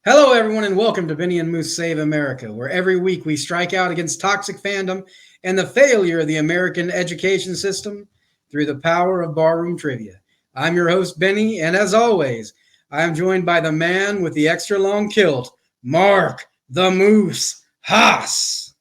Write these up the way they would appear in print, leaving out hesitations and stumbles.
Hello, everyone, and welcome to Benny and Moose Save America, where every week we strike out against toxic fandom and the failure of the American education system through the power of barroom trivia. I'm your host, Benny, and as always, I am joined by the man with the extra long kilt, Mark the Moose Haas.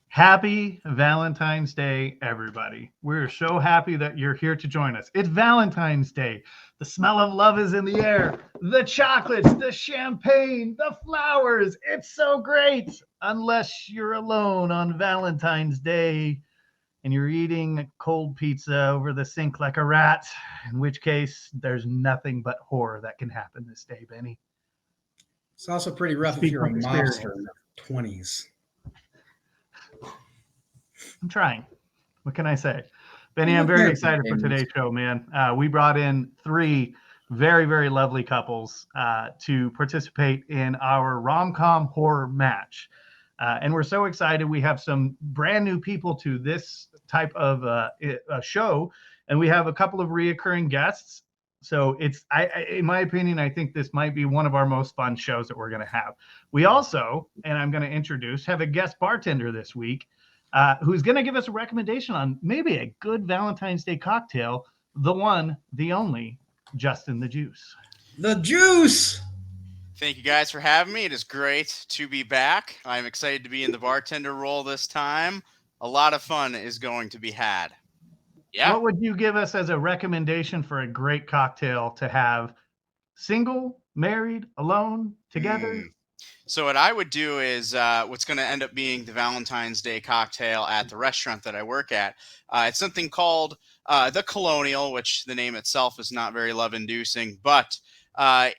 Happy Valentine's Day, everybody. We're so happy that you're here to join us. It's Valentine's Day. The smell of love is in the air. The chocolates, the champagne, the flowers. It's so great. Unless you're alone on Valentine's Day and you're eating cold pizza over the sink like a rat, in which case there's nothing but horror that can happen this day, Benny. It's also pretty rough if you're a mobster in your 20s. I'm trying. What can I say? Benny, I'm very excited for today's show, man. We brought in three very, very lovely couples to participate in our rom-com horror match. And we're so excited. We have some brand new people to this type of a show, and we have a couple of reoccurring guests. So in my opinion, I think this might be one of our most fun shows that we're going to have. We also, and I'm going to introduce, have a guest bartender this week. Who's going to give us a recommendation on maybe a good Valentine's Day cocktail, the one, the only, Justin the Juice. The Juice! Thank you guys for having me. It is great to be back. I'm excited to be in the bartender role this time. A lot of fun is going to be had. Yeah. What would you give us as a recommendation for a great cocktail to have single, married, alone, together? So what I would do is what's going to end up being the Valentine's Day cocktail at the restaurant that I work at. It's something called the Colonial, which the name itself is not very love-inducing. But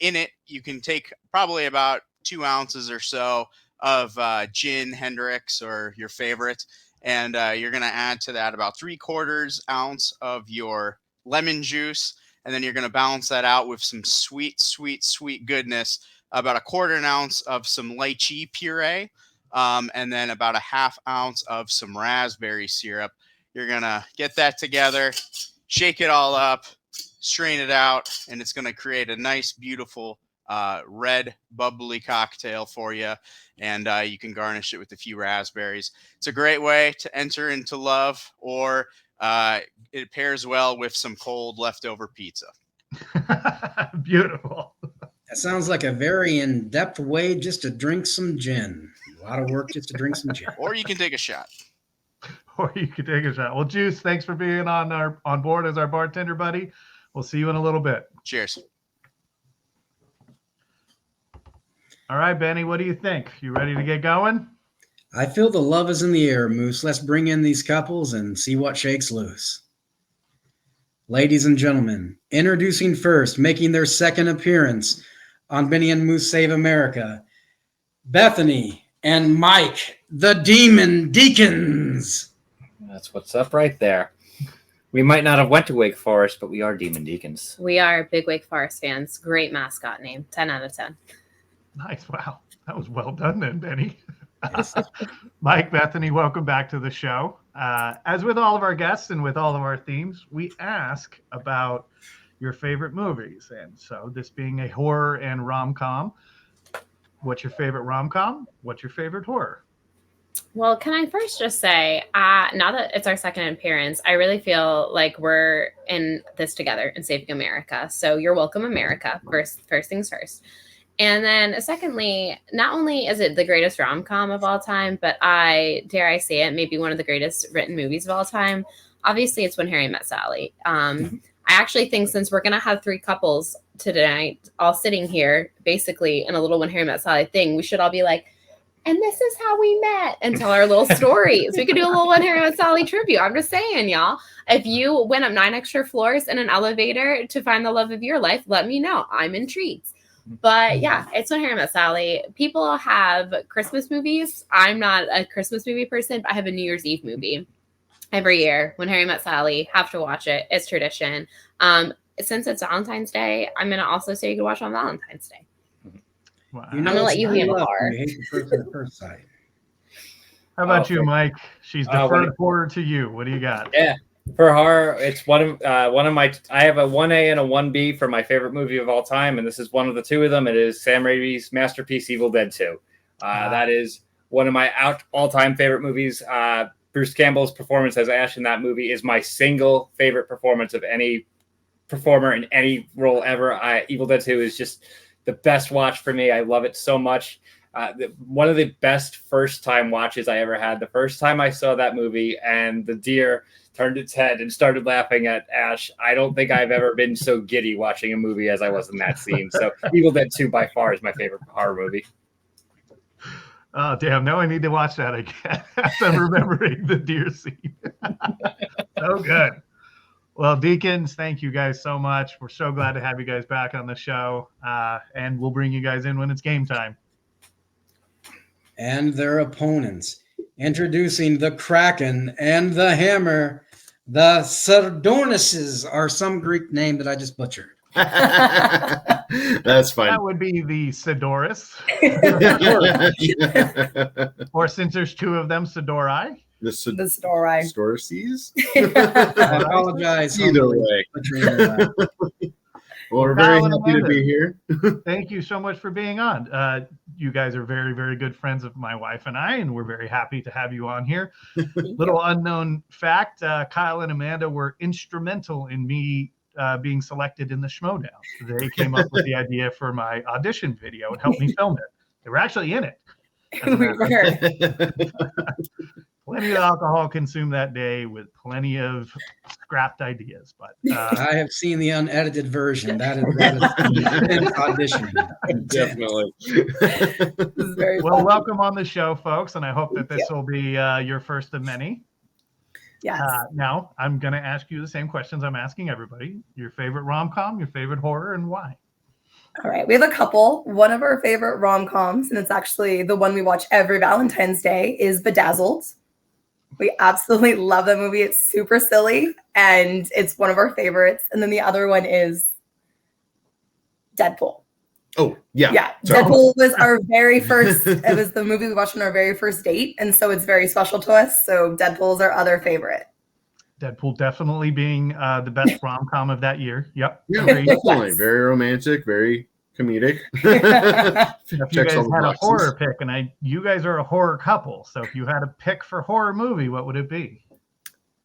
in it, you can take probably about 2 ounces or so of gin Hendrix or your favorite. And you're going to add to that about 3/4 ounce of your lemon juice. And then you're going to balance that out with some sweet, sweet, sweet goodness. About 1/4 ounce of some lychee puree, and then about 1/2 ounce of some raspberry syrup. You're going to get that together, shake it all up, strain it out, and it's going to create a nice, beautiful red, bubbly cocktail for you. And you can garnish it with a few raspberries. It's a great way to enter into love, or it pairs well with some cold leftover pizza. Beautiful. That sounds like a very in-depth way just to drink some gin. A lot of work just to drink some gin. Or you can take a shot. Well, Juice, thanks for being on board as our bartender buddy. We'll see you in a little bit. Cheers. All right, Benny, what do you think? You ready to get going? I feel the love is in the air, Moose. Let's bring in these couples and see what shakes loose. Ladies and gentlemen, introducing first, making their second appearance on Benny and Moose Save America, Bethany and Mike, the Demon Deacons. That's what's up right there. We might not have went to Wake Forest, but we are Demon Deacons. We are big Wake Forest fans. Great mascot name. 10 out of 10. Nice. Wow. That was well done then, Benny. Mike, Bethany, welcome back to the show. As with all of our guests and with all of our themes, we ask about your favorite movies. And so this being a horror and rom-com, what's your favorite rom-com? What's your favorite horror? Well, can I first just say, now that it's our second appearance, I really feel like we're in this together in Saving America. So you're welcome, America, first things first. And then secondly, not only is it the greatest rom-com of all time, but dare I say it, maybe one of the greatest written movies of all time. Obviously, it's When Harry Met Sally. I actually think since we're going to have 3 couples tonight, all sitting here, basically in a little When Harry Met Sally thing, we should all be like, and this is how we met, and tell our little stories. We could do a little When Harry Met Sally tribute. I'm just saying, y'all. If you went up 9 extra floors in an elevator to find the love of your life, let me know. I'm intrigued. But yeah, it's When Harry Met Sally. People have Christmas movies. I'm not a Christmas movie person, but I have a New Year's Eve movie every year. When Harry Met Sally, have to watch it. It's tradition. Since it's Valentine's Day, I'm going to also say you can watch on Valentine's Day. Wow. You know, I'm going to let you handle the bar. You hate the first at first sight. How about you, Mike? She's deferred horror to you. What do you got? Yeah. For horror, it's one of my. I have a 1A and a 1B for my favorite movie of all time, and this is one of the two of them. It is Sam Raimi's masterpiece, Evil Dead 2. That is one of my all-time favorite movies. Bruce Campbell's performance as Ash in that movie is my single favorite performance of any performer in any role ever. Evil Dead 2 is just the best watch for me. I love it so much. One of the best first-time watches I ever had. The first time I saw that movie and the deer turned its head and started laughing at Ash, I don't think I've ever been so giddy watching a movie as I was in that scene. So Evil Dead 2 by far is my favorite horror movie. Oh, damn. Now I need to watch that again as I'm remembering the deer scene. So good. Well, Deacons, thank you guys so much. We're so glad to have you guys back on the show. And we'll bring you guys in when it's game time. And their opponents. Introducing the Kracken and the Hammer. The Sardornises are some Greek name that I just butchered. That's fine. That would be the Sidoris. Or since there's two of them, Sidorai. The Story. Storcies? I apologize. Either humbly way. butchering that. Well, we're very Colin happy to Amanda. be here. Thank you so much for being on. You guys are very, very good friends of my wife and I, and we're very happy to have you on here. Little unknown fact, Kyle and Amanda were instrumental in me being selected in the Schmodown. They came up with the idea for my audition video and helped me film it. They were actually in it. We were. Plenty of alcohol consumed that day with plenty of scrapped ideas. But I have seen the unedited version. That is intense audition. Definitely. This is very well, fun. welcome on the show, folks, and I hope that this will be your first of many. Yes. Now, I'm going to ask you the same questions I'm asking everybody. Your favorite rom-com, your favorite horror, and why? All right. We have a couple. One of our favorite rom-coms, and it's actually the one we watch every Valentine's Day, is Bedazzled. We absolutely love that movie. It's super silly, and it's one of our favorites. And then the other one is Deadpool. Oh, yeah. Yeah. Sorry. Deadpool was our very first, it was the movie we watched on our very first date. And so it's very special to us. So Deadpool is our other favorite. Deadpool definitely being the best rom-com of that year. Yep. Yeah, Agreed. definitely. Yes. Very romantic, very comedic. If you Checks guys all the had a boxes. horror pick, and you guys are a horror couple, so if you had a pick for horror movie, what would it be?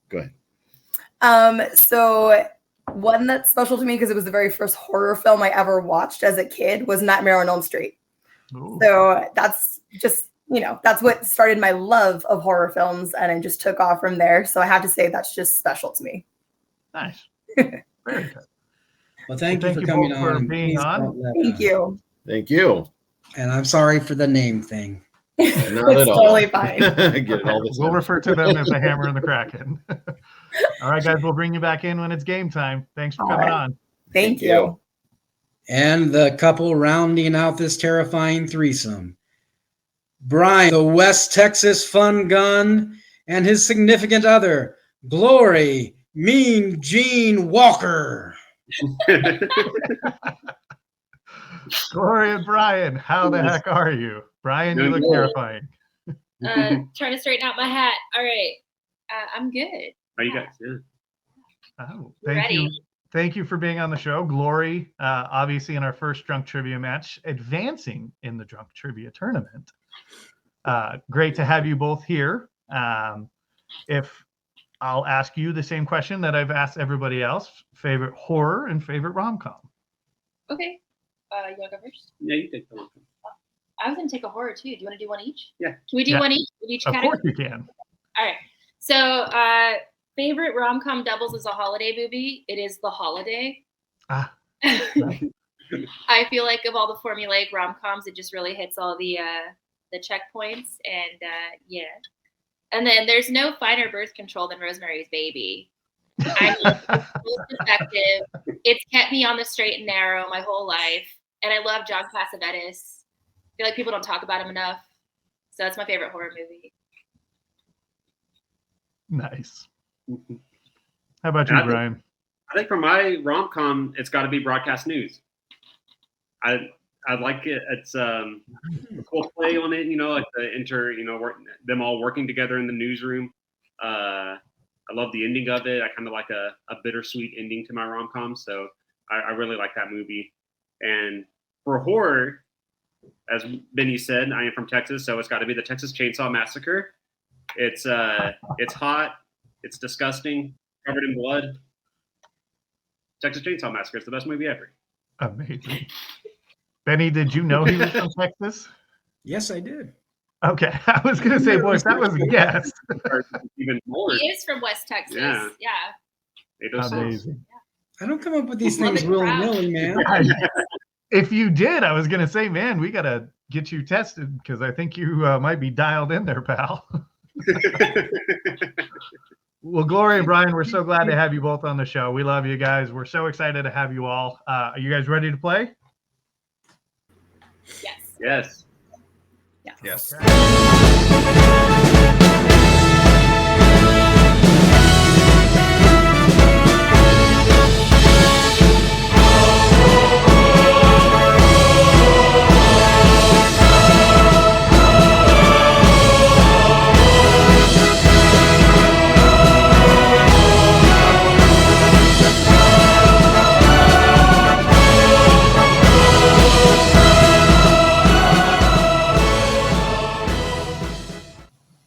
Go ahead. So one that's special to me because it was the very first horror film I ever watched as a kid was Nightmare on Elm Street. Ooh. So that's just, that's what started my love of horror films, and it just took off from there. So I have to say that's just special to me. Nice. Very good. Well, thank Well, you thank for you coming both for on. being Please on. don't let Thank you. Thank you. And I'm sorry for the name thing. Not It's at all. totally fine. Get it all the We'll time. refer to them as the Hammer and the Kraken. All right, guys, we'll bring you back in when it's game time. Thanks for All coming right. on. Thank you. And the couple rounding out this terrifying threesome. Bryan, the West Texas fun gun, and his significant other, Glory, Mean Gene Walker. Gloria and Bryan, how the heck are you? Bryan, you Doing look good. terrifying. Trying to straighten out my hat. All right. I'm good. Are you guys? Yeah. Oh, We're ready. Thank you for being on the show. Glory, obviously in our first drunk trivia match, advancing in the drunk trivia tournament. Great to have you both here. If I'll ask you the same question that I've asked everybody else, favorite horror and favorite rom-com. Okay. You want to go first? Yeah, you take the one. I was going to take a horror too. Do you want to do one each? Yeah. Can we do Yeah. one each? In each Of category? course you can. All right. So, favorite rom-com doubles is a holiday movie. It is The Holiday. Ah. I feel like of all the formulaic rom-coms, it just really hits all the checkpoints, and yeah. And then there's no finer birth control than Rosemary's Baby. I mean, it's most effective. It's kept me on the straight and narrow my whole life, and I love John Cassavetes. I feel like people don't talk about him enough, so that's my favorite horror movie. Nice. How about you, I think- Bryan? I think for my rom-com, it's got to be Broadcast News. I like it. It's a cool play on it, like the them all working together in the newsroom. I I love the ending of it. I kind of like a bittersweet ending to my rom-com, so I really like that movie. And for horror, as Benny said, I am from Texas, so it's got to be the Texas Chainsaw Massacre. It's hot, it's disgusting, covered in blood. Texas Chainsaw Massacre is the best movie ever. Amazing. Benny, did you know he was from Texas? Yes, I did. Okay, I was gonna say, boy, if that was a guess. Even more. He is from West Texas. Yeah. Amazing. I don't come up with these Love things it, willy-nilly, man. If you did, I was gonna say, man, we gotta get you tested because I think you might be dialed in there, pal. Well, Gloria and Bryan, we're so glad to have you both on the show. We love you guys. We're so excited to have you all. Are you guys ready to play? Yes. Yes.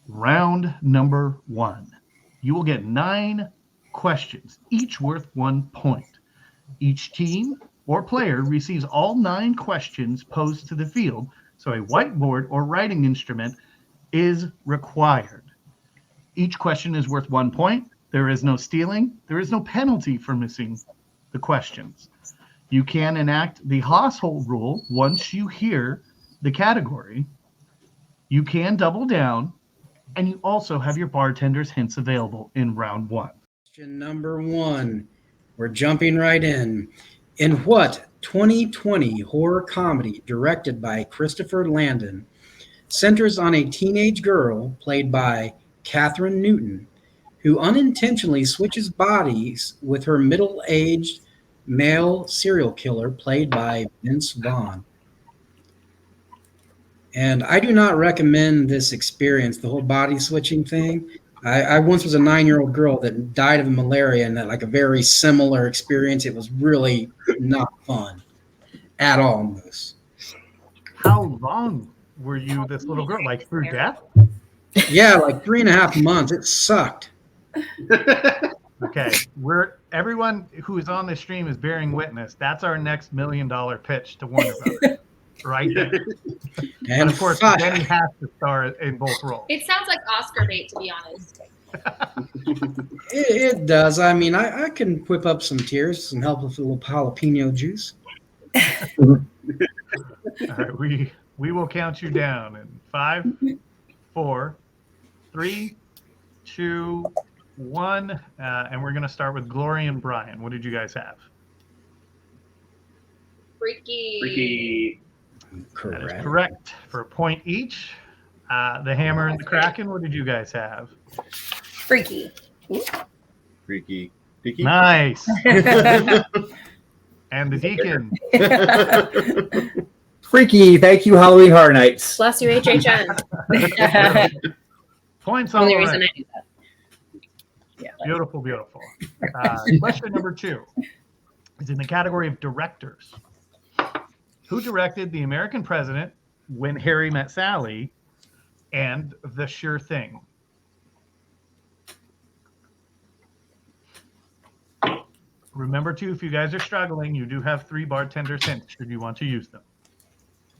Round number 1. You will get 9 questions, each worth 1 point. Each team or player receives all 9 questions posed to the field, so a whiteboard or writing instrument is required. Each question is worth 1 point. There is no stealing. There is no penalty for missing the questions. You can enact the household rule once you hear the category. You can double down, and you also have your bartender's hints available in round 1. Question number 1. We're jumping right in. In what 2020 horror comedy directed by Christopher Landon centers on a teenage girl played by Catherine Newton who unintentionally switches bodies with her middle-aged male serial killer played by Vince Vaughn? And I do not recommend this experience, the whole body switching thing. I once was a 9-year-old girl that died of malaria, and that like a very similar experience. It was really not fun at all, Moose. How long were you this little girl? Like through death? Yeah, like 3.5 months. It sucked. Okay, everyone who is on this stream is bearing witness. That's our next $1 million pitch to Warner Brothers, right there. And of course, Benny has to star in both roles. It sounds like Oscar bait, to be honest. It does. I mean, I can whip up some tears, some help with a little jalapeno juice. All right, we will count you down in 5, 4, 3, 2, 1, and we're going to start with Gloria and Bryan. What did you guys have? Freaky. Correct. That is correct. For a point each. The Hammer and the Kracken, what did you guys have? Freaky. Freaky. Nice. And the Deacon. Freaky. Thank you, Halloween Horror Nights. Bless you, HHN. Points all Only around. reason I do that. Yeah. Beautiful, beautiful. Question number 2 is in the category of directors. Who directed The American President, When Harry Met Sally, and The Sure Thing? Remember, too, if you guys are struggling, you do have 3 bartender hints should you want to use them.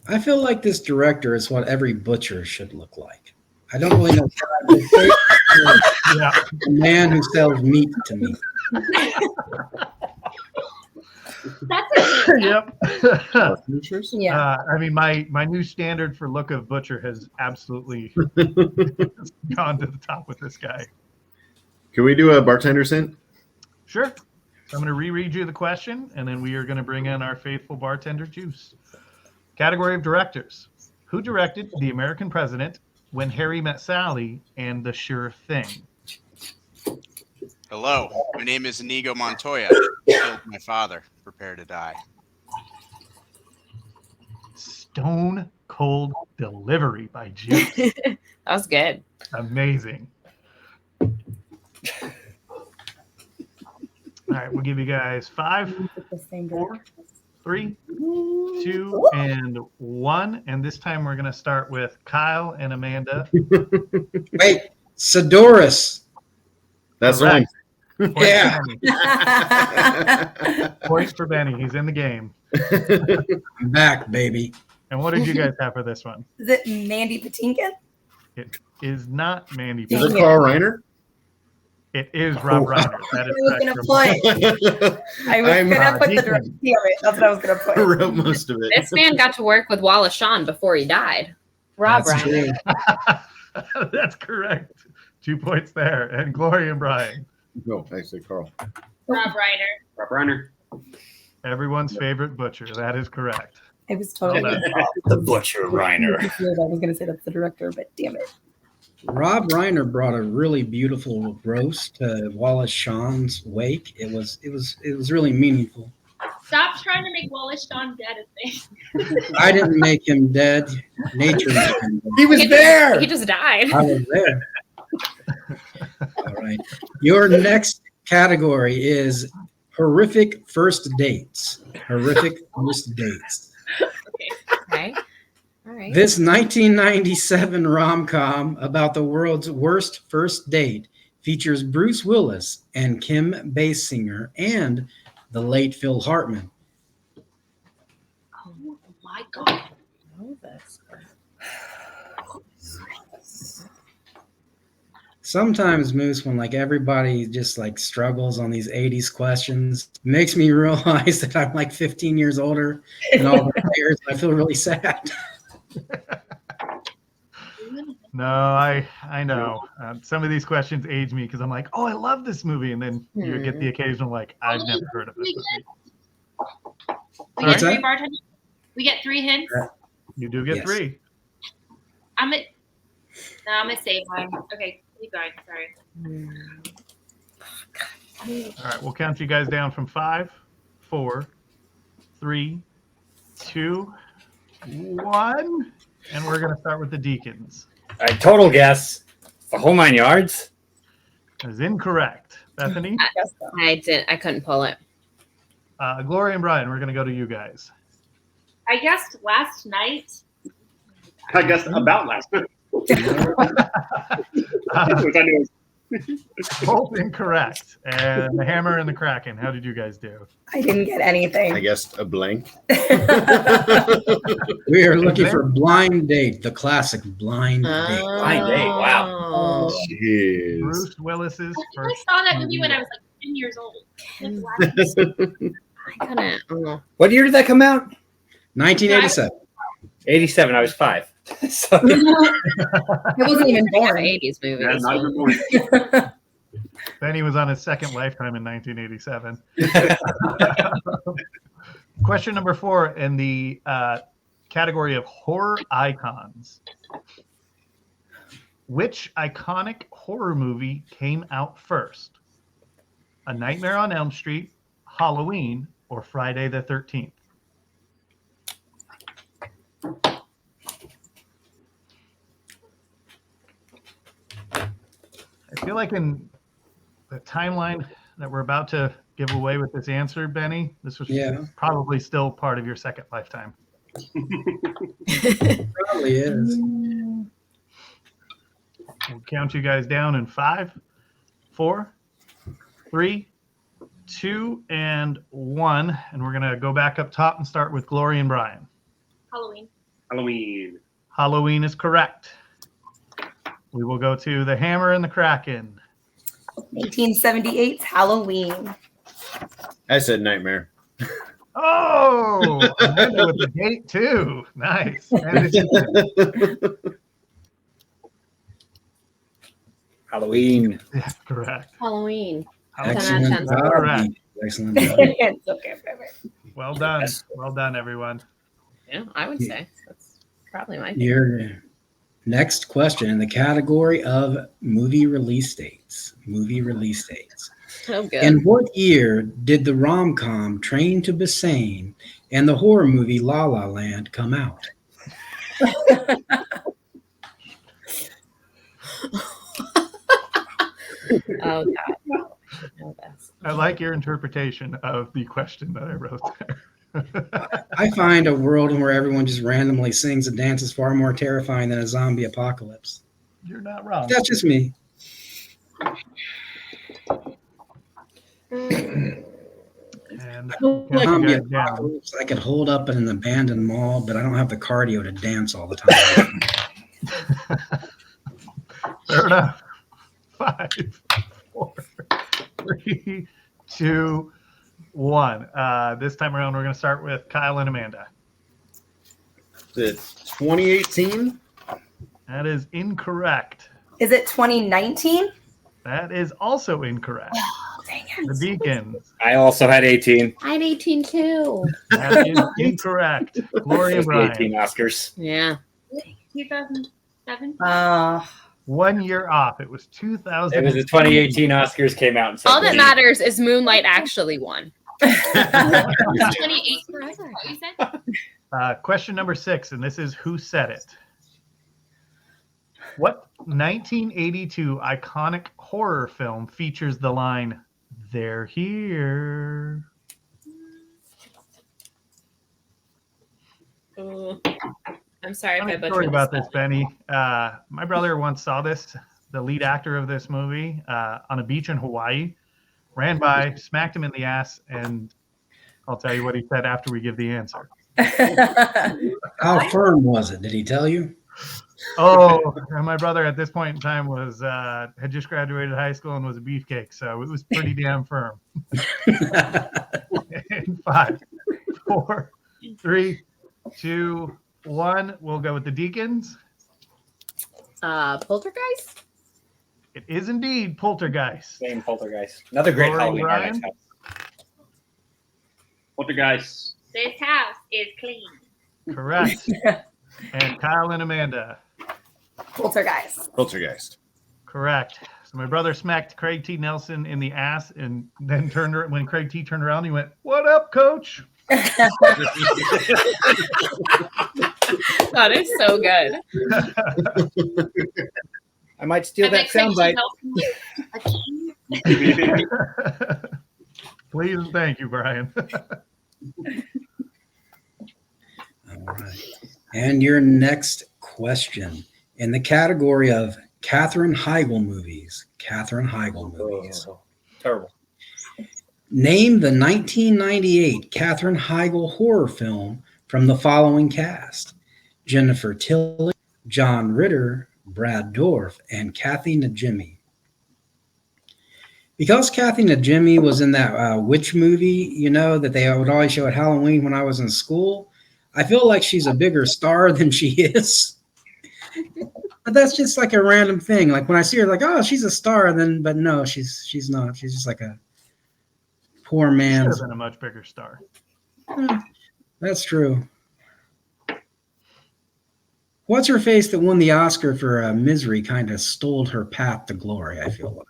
I feel like this director is what every butcher should look like. I don't really know. Yeah. The man who sells meat to me. That's a Yep. Yeah. I mean, my new standard for look of butcher has absolutely gone to the top with this guy. Can we do a bartender's hint? Sure. So I'm going to reread you the question, and then we are going to bring in our faithful bartender juice. Category of directors. Who directed The American President, When Harry Met Sally, and The Sure Thing? Hello, my name is Inigo Montoya. Killed my father. Prepare to die. Stone Cold Delivery by Juice. That was good. Amazing. All right, we'll give you guys 5, 4, 3, 2, and 1. And this time we're going to start with Kyle and Amanda. Wait, Sidorus. That's the one. Point Yeah. for Benny. Point for Benny. He's in the game. I'm back, baby. And what did you guys have for this one? Is it Mandy Patinkin? It is not Mandy. Is Patinkin. it Carl Reiner? It is Rob Reiner. That is I was gonna put the director. Damn it, that's what I was gonna put. wrote most of it. This man got to work with Wallace Shawn before he died. Rob That's Reiner. true. That's correct. 2 points there. And Gloria and Bryan. No, actually, Carl. Rob Reiner. Rob Reiner. Everyone's favorite butcher. That is correct. It was totally The Butcher Reiner. I was gonna say that's the director, but damn it. Rob Reiner brought a really beautiful roast to Wallace Shawn's wake. It was really meaningful. Stop trying to make Wallace Shawn dead a thing. I didn't make him dead. Nature made him dead. He was there. He just died. I was there. All right. Your next category is horrific first dates. Horrific first dates. Okay. All right. This 1997 rom-com about the world's worst first date features Bruce Willis and Kim Basinger and the late Phil Hartman. Oh my God. Sometimes, Moose, when like everybody just like struggles on these 80s questions, it makes me realize that I'm like 15 years older than all the players. I feel really sad. No, I know. Some of these questions age me because I'm like, oh, I love this movie. And then you get the occasional like, I've never heard of this movie. We get Sorry? 3 bartenders. We get 3 hints. You do get Yes. 3. I'm gonna save mine. Okay, keep going. Sorry. All right, we'll count you guys down from 5, 4, 3, 2, 1. And we're going to start with the Deacons. All right, total guess. The whole 9 yards. That is incorrect. Bethany, I couldn't pull it. Gloria and Bryan, we're going to go to you guys. I guessed last night. I guess about last night. Which I knew was- Both incorrect. And the Hammer and the Kraken, how did you guys do? I didn't get anything. I guessed a blank. We are looking for Blind Date, the classic Blind Date. Blind Date, wow. Jeez. Bruce Willis's I think I first. saw that movie when I was like 10 years old. I couldn't. What year did that come out? 1987. 87. I was 5. So I wasn't even born. 80s movie. Yeah, not even born. Then he was on his second lifetime in 1987. Question number 4 in the category of horror icons. Which iconic horror movie came out first? A Nightmare on Elm Street, Halloween, or Friday the 13th? I feel like in the timeline that we're about to give away with this answer, Benny, this was probably still part of your second lifetime. Probably is. We'll count you guys down in 5, 4, 3, 2, and 1. And we're going to go back up top and start with Gloria and Bryan. Halloween. Halloween. Halloween is correct. We will go to the Hammer and the Kraken. 1978's Halloween. I said Nightmare. Oh, Amanda with the date too. Nice. Halloween. Yeah, correct. Halloween. Excellent Ten out of job. Correct. Excellent job. It's okay, baby. Well done. Well done, everyone. Yeah, I would say that's probably my favorite. Your next question in the category of movie release dates. Movie release dates. Oh, good. In what year did the rom-com Train to Busan and the horror movie La La Land come out? Oh, God. know this. I like your interpretation of the question that I wrote there. I find a world where everyone just randomly sings and dances far more terrifying than a zombie apocalypse. You're not wrong. That's just me. And Zombie count you guys down. apocalypse, I could hold up in an abandoned mall, but I don't have the cardio to dance all the time. Fair enough. 5, 4, 3, 2, 1. This time around, we're going to start with Kyle and Amanda. It's 2018. That is incorrect. Is it 2019? That is also incorrect. Oh, dang it. The Deacons. I also had 18. I had 18 too. That is incorrect. Gloria Those were 18 Bryan. Oscars. Yeah. 2007. 1 year off. It was 2000. It was the 2018 Oscars came out. In All that 17. matters is Moonlight actually won. 28 forever. What you said? Question number 6, and this is Who Said It? What 1982 iconic horror film features the line, "They're here"? I'm sorry if I Funny butchered story about this. this, Benny. My brother once saw this, the lead actor of this movie, on a beach in Hawaii, ran by, smacked him in the ass, and I'll tell you what he said after we give the answer. How firm was it? Did he tell you? Oh, my brother at this point in time was had just graduated high school and was a beefcake, so it was pretty damn firm. In 5, 4, 3, 2, 1. We'll go with the Deacons. Poltergeist? It is indeed Poltergeist. Same Poltergeist. Another great Gloria Halloween Horror Bryan? Nights house. Poltergeist. This house is clean. Correct. And Kyle and Amanda. Poltergeist. Poltergeist. Correct. So my brother smacked Craig T. Nelson in the ass and then when Craig T. turned around, he went, "What up, coach?" That is so good. I might steal And that then Craig soundbite. Nelson, Please and thank you, Brian. All right. And your next question in the category of Katherine Heigl movies. Katherine Heigl movies. Oh, terrible. Name the 1998 Katherine Heigl horror film from the following cast: Jennifer Tilly, John Ritter, Brad Dourif, and Kathy Najimy. Because Kathy Najimy was in that witch movie, you know, that they would always show at Halloween when I was in school, I feel like she's a bigger star than she is. But that's just like a random thing. Like when I see her, like, oh, she's a star, but no, she's not. She's just like a poor Should man's. have been a much bigger star. That's true. What's her face that won the Oscar for Misery kind of stole her path to glory, I feel like.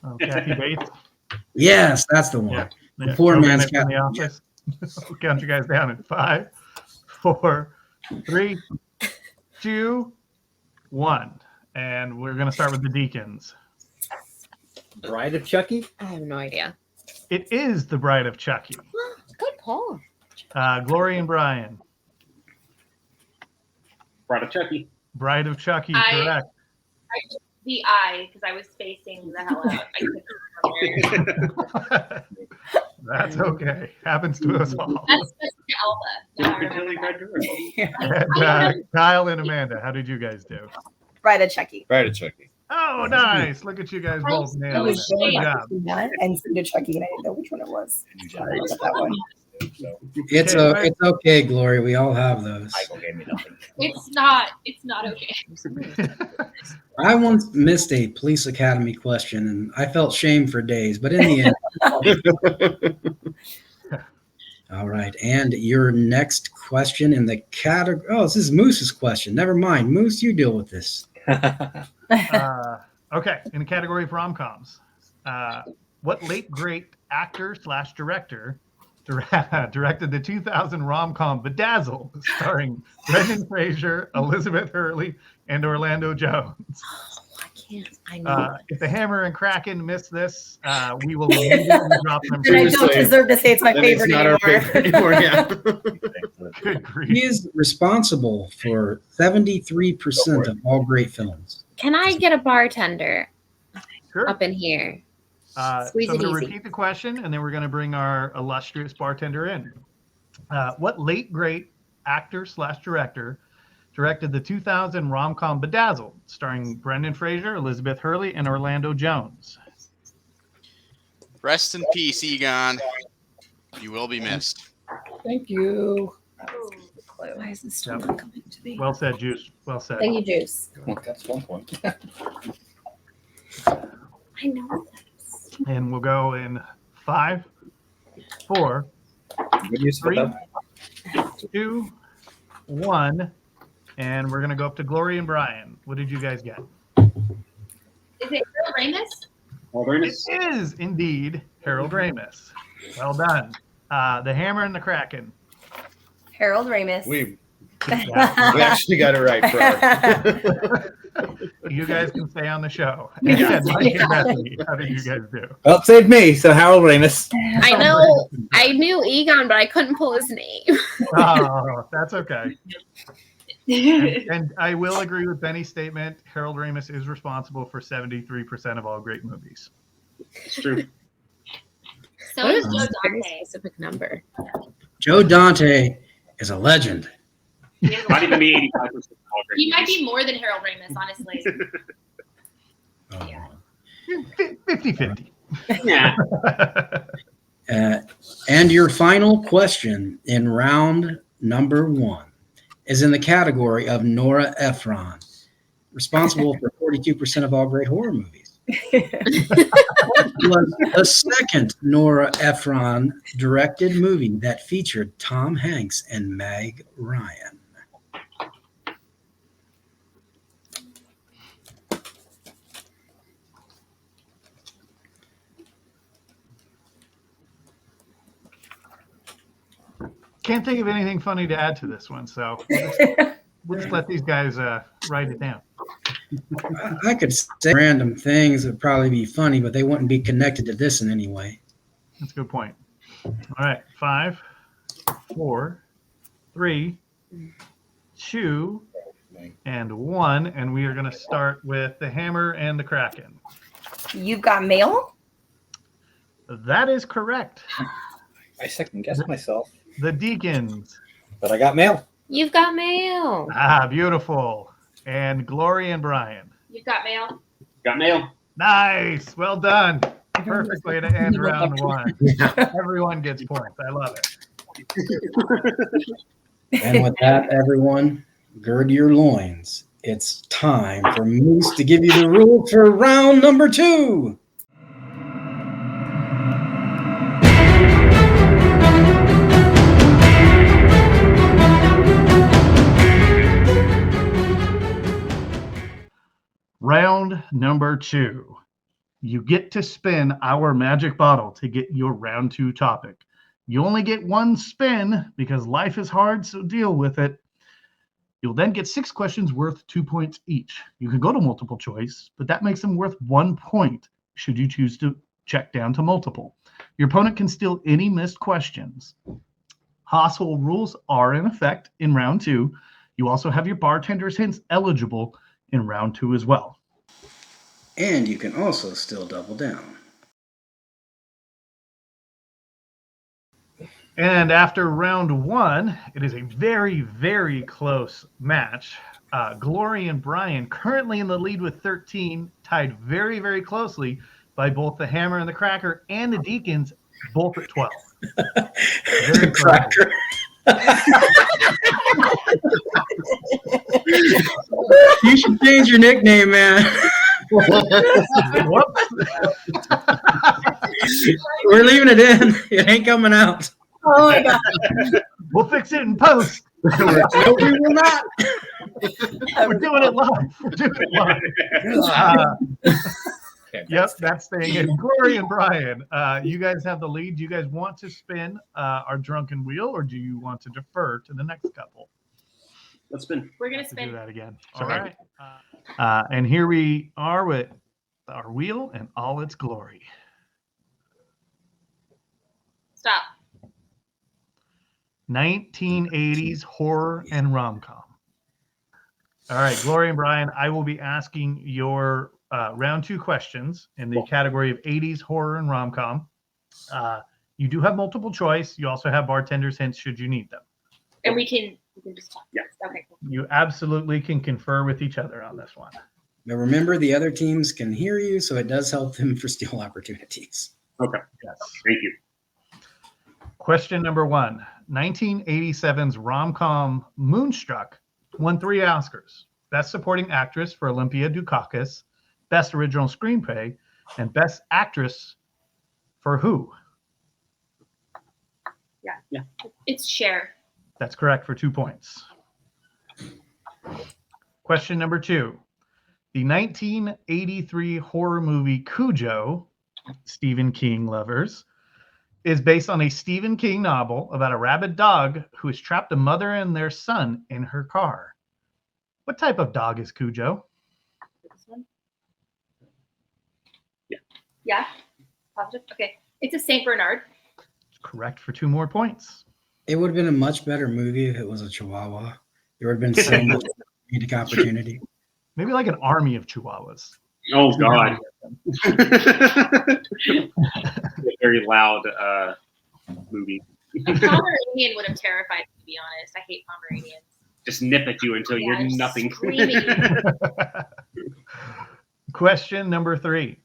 Oh, Kathy Bates. Yes, that's the one. Yeah. The Yeah. poor Joe man's Bennett from Kathy. The Office. We'll count you guys down in 5, 4, 3, 2, 1. And we're going to start with the Deacons. Bride of Chucky? I have no idea. It is The Bride of Chucky. Good call. Gloria and Brian. Bride of Chucky. Bride of Chucky, I- correct. the eye, because I was spacing the hell out. I couldn't remember. That's okay. Happens to us all. That's Elba. Now I Jennifer Tilly, remember Brad that. Dourif. And Kyle and Amanda, how did you guys do? Bride of Chucky. Bride of Chucky. Oh, nice. Look at you guys both I nailed it. was going Good back job. to that and Seed of Chucky, and I didn't know which one it was. Sorry about that one. It's okay, Gloria. We all have those. Michael gave me nothing. It's not okay. I once missed a police academy question, and I felt shame for days. But in the end, all right. And your next question in the category. Oh, this is Moose's question. Never mind, Moose. You deal with this. Okay, in the category of rom-coms, what late great actor / director directed the 2000 rom-com Bedazzled, starring Brendan Fraser, Elizabeth Hurley, and Orlando Jones? Oh, I can't. I know. If the Hammer and Kraken miss this, we will immediately drop them. And I don't deserve to say it's my Then favorite it's not our favorite anymore. Yeah. Good grief. He is responsible for 73% of all great films. Can I get a bartender Sure. up in here? So Squeeze I'm it going to easy. repeat the question, and then we're going to bring our illustrious bartender in. What late great actor / director directed the 2000 rom-com Bedazzled, starring Brendan Fraser, Elizabeth Hurley, and Orlando Jones? Rest in peace, Egon. You will be missed. Thank you. Why is this still Yep. not coming to me? Well said, Juice. Well said. Thank you, Juice. Well, that's 1 point. I know this. And we'll go in 5, 4, Good use of 3, that. 2, 1, and we're going to go up to Glory and Bryan. What did you guys get? Is it Harold Ramis? Well, very It nice. is indeed Harold Ramis. Well done. The Hammer and the Kraken. Harold Ramis. We Yeah. actually got it right for our. You guys can stay on the show. And again, Mike and Bethany, how did you guys do? Well, saved me. So Harold Ramis. I know. I knew Egon, but I couldn't pull his name. Oh, that's okay. And I will agree with Benny's statement. Harold Ramis is responsible for 73% of all great movies. It's true. So What is is Joe a very Dante. specific number? Joe Dante is a legend. Might even be 85%. He might be more than Harold Ramis, honestly. 50-50. Yeah. And your final question in round number 1 is in the category of Nora Ephron, responsible for 42% of all great horror movies. Was the second Nora Ephron directed movie that featured Tom Hanks and Meg Ryan. Can't think of anything funny to add to this one, so we'll just let these guys write it down. I could say random things that would probably be funny, but they wouldn't be connected to this in any way. That's a good point. All right, 5, 4, 3, 2, and 1, and we are going to start with the Hammer and the Kraken. You've got mail? That is correct. I second guessed myself, The Deacons. but I got mail. You've got mail. Ah, beautiful. And Glory and Bryan. You've got mail. Got mail. Nice. Well done. Perfect way to end round 1. Everyone gets points. I love it. And with that, everyone, gird your loins. It's time for Moose to give you the rules for round number 2. Round number 2. You get to spin our magic bottle to get your round 2 topic. You only get 1 spin because life is hard, so deal with it. You'll then get 6 questions worth 2 points each. You can go to multiple choice, but that makes them worth 1 point should you choose to check down to multiple. Your opponent can steal any missed questions. Household rules are in effect in round 2. You also have your bartender's hints eligible in round 2 as well. And you can also still double down. And after round 1, it is a very, very close match. Glory and Bryan currently in the lead with 13, tied very, very closely by both the Hammer and the Cracker and the Deacons, both at 12. Very Cracker. You should change your nickname, man. Whoops. We're leaving it in. It ain't coming out. Oh my god. We'll fix it in post. No, we will not. We're doing it live. We're doing it live. Yep, that's staying in. Glory and Bryan, you guys have the lead. Do you guys want to spin our drunken wheel, or do you want to defer to the next couple? Let's spin. We're gonna Do spin. that again. Sure. All right. And here we are with our wheel in all its glory. Stop. 1980s horror and rom-com. All right, Gloria and Bryan, I will be asking your round 2 questions in the category of 80s horror and rom-com. You do have multiple choice. You also have bartender's hints should you need them. And we can just talk. Yeah. Okay, cool. You absolutely can confer with each other on this one. But remember, the other teams can hear you, so it does help them for steal opportunities. Okay. Yes. Thank you. Question number 1. 1987's rom-com Moonstruck won 3 Oscars. Best Supporting Actress for Olympia Dukakis, Best Original Screenplay, and Best Actress for who? Yeah. It's Cher. That's correct for 2 points. Question number 2. The 1983 horror movie Cujo, Stephen King lovers, is based on a Stephen King novel about a rabid dog who has trapped a mother and their son in her car. What type of dog is Cujo? This one? Yeah. Positive? Okay. It's a Saint Bernard. Correct for 2 more points. It would have been a much better movie if it was a Chihuahua. There would have been so much comedic opportunity. Maybe like an army of Chihuahuas. Oh God. Very loud movie. A Pomeranian would have terrified me, to be honest. I hate Pomeranians. Just nip at you until you're just nothing. screaming at you. Question number 3.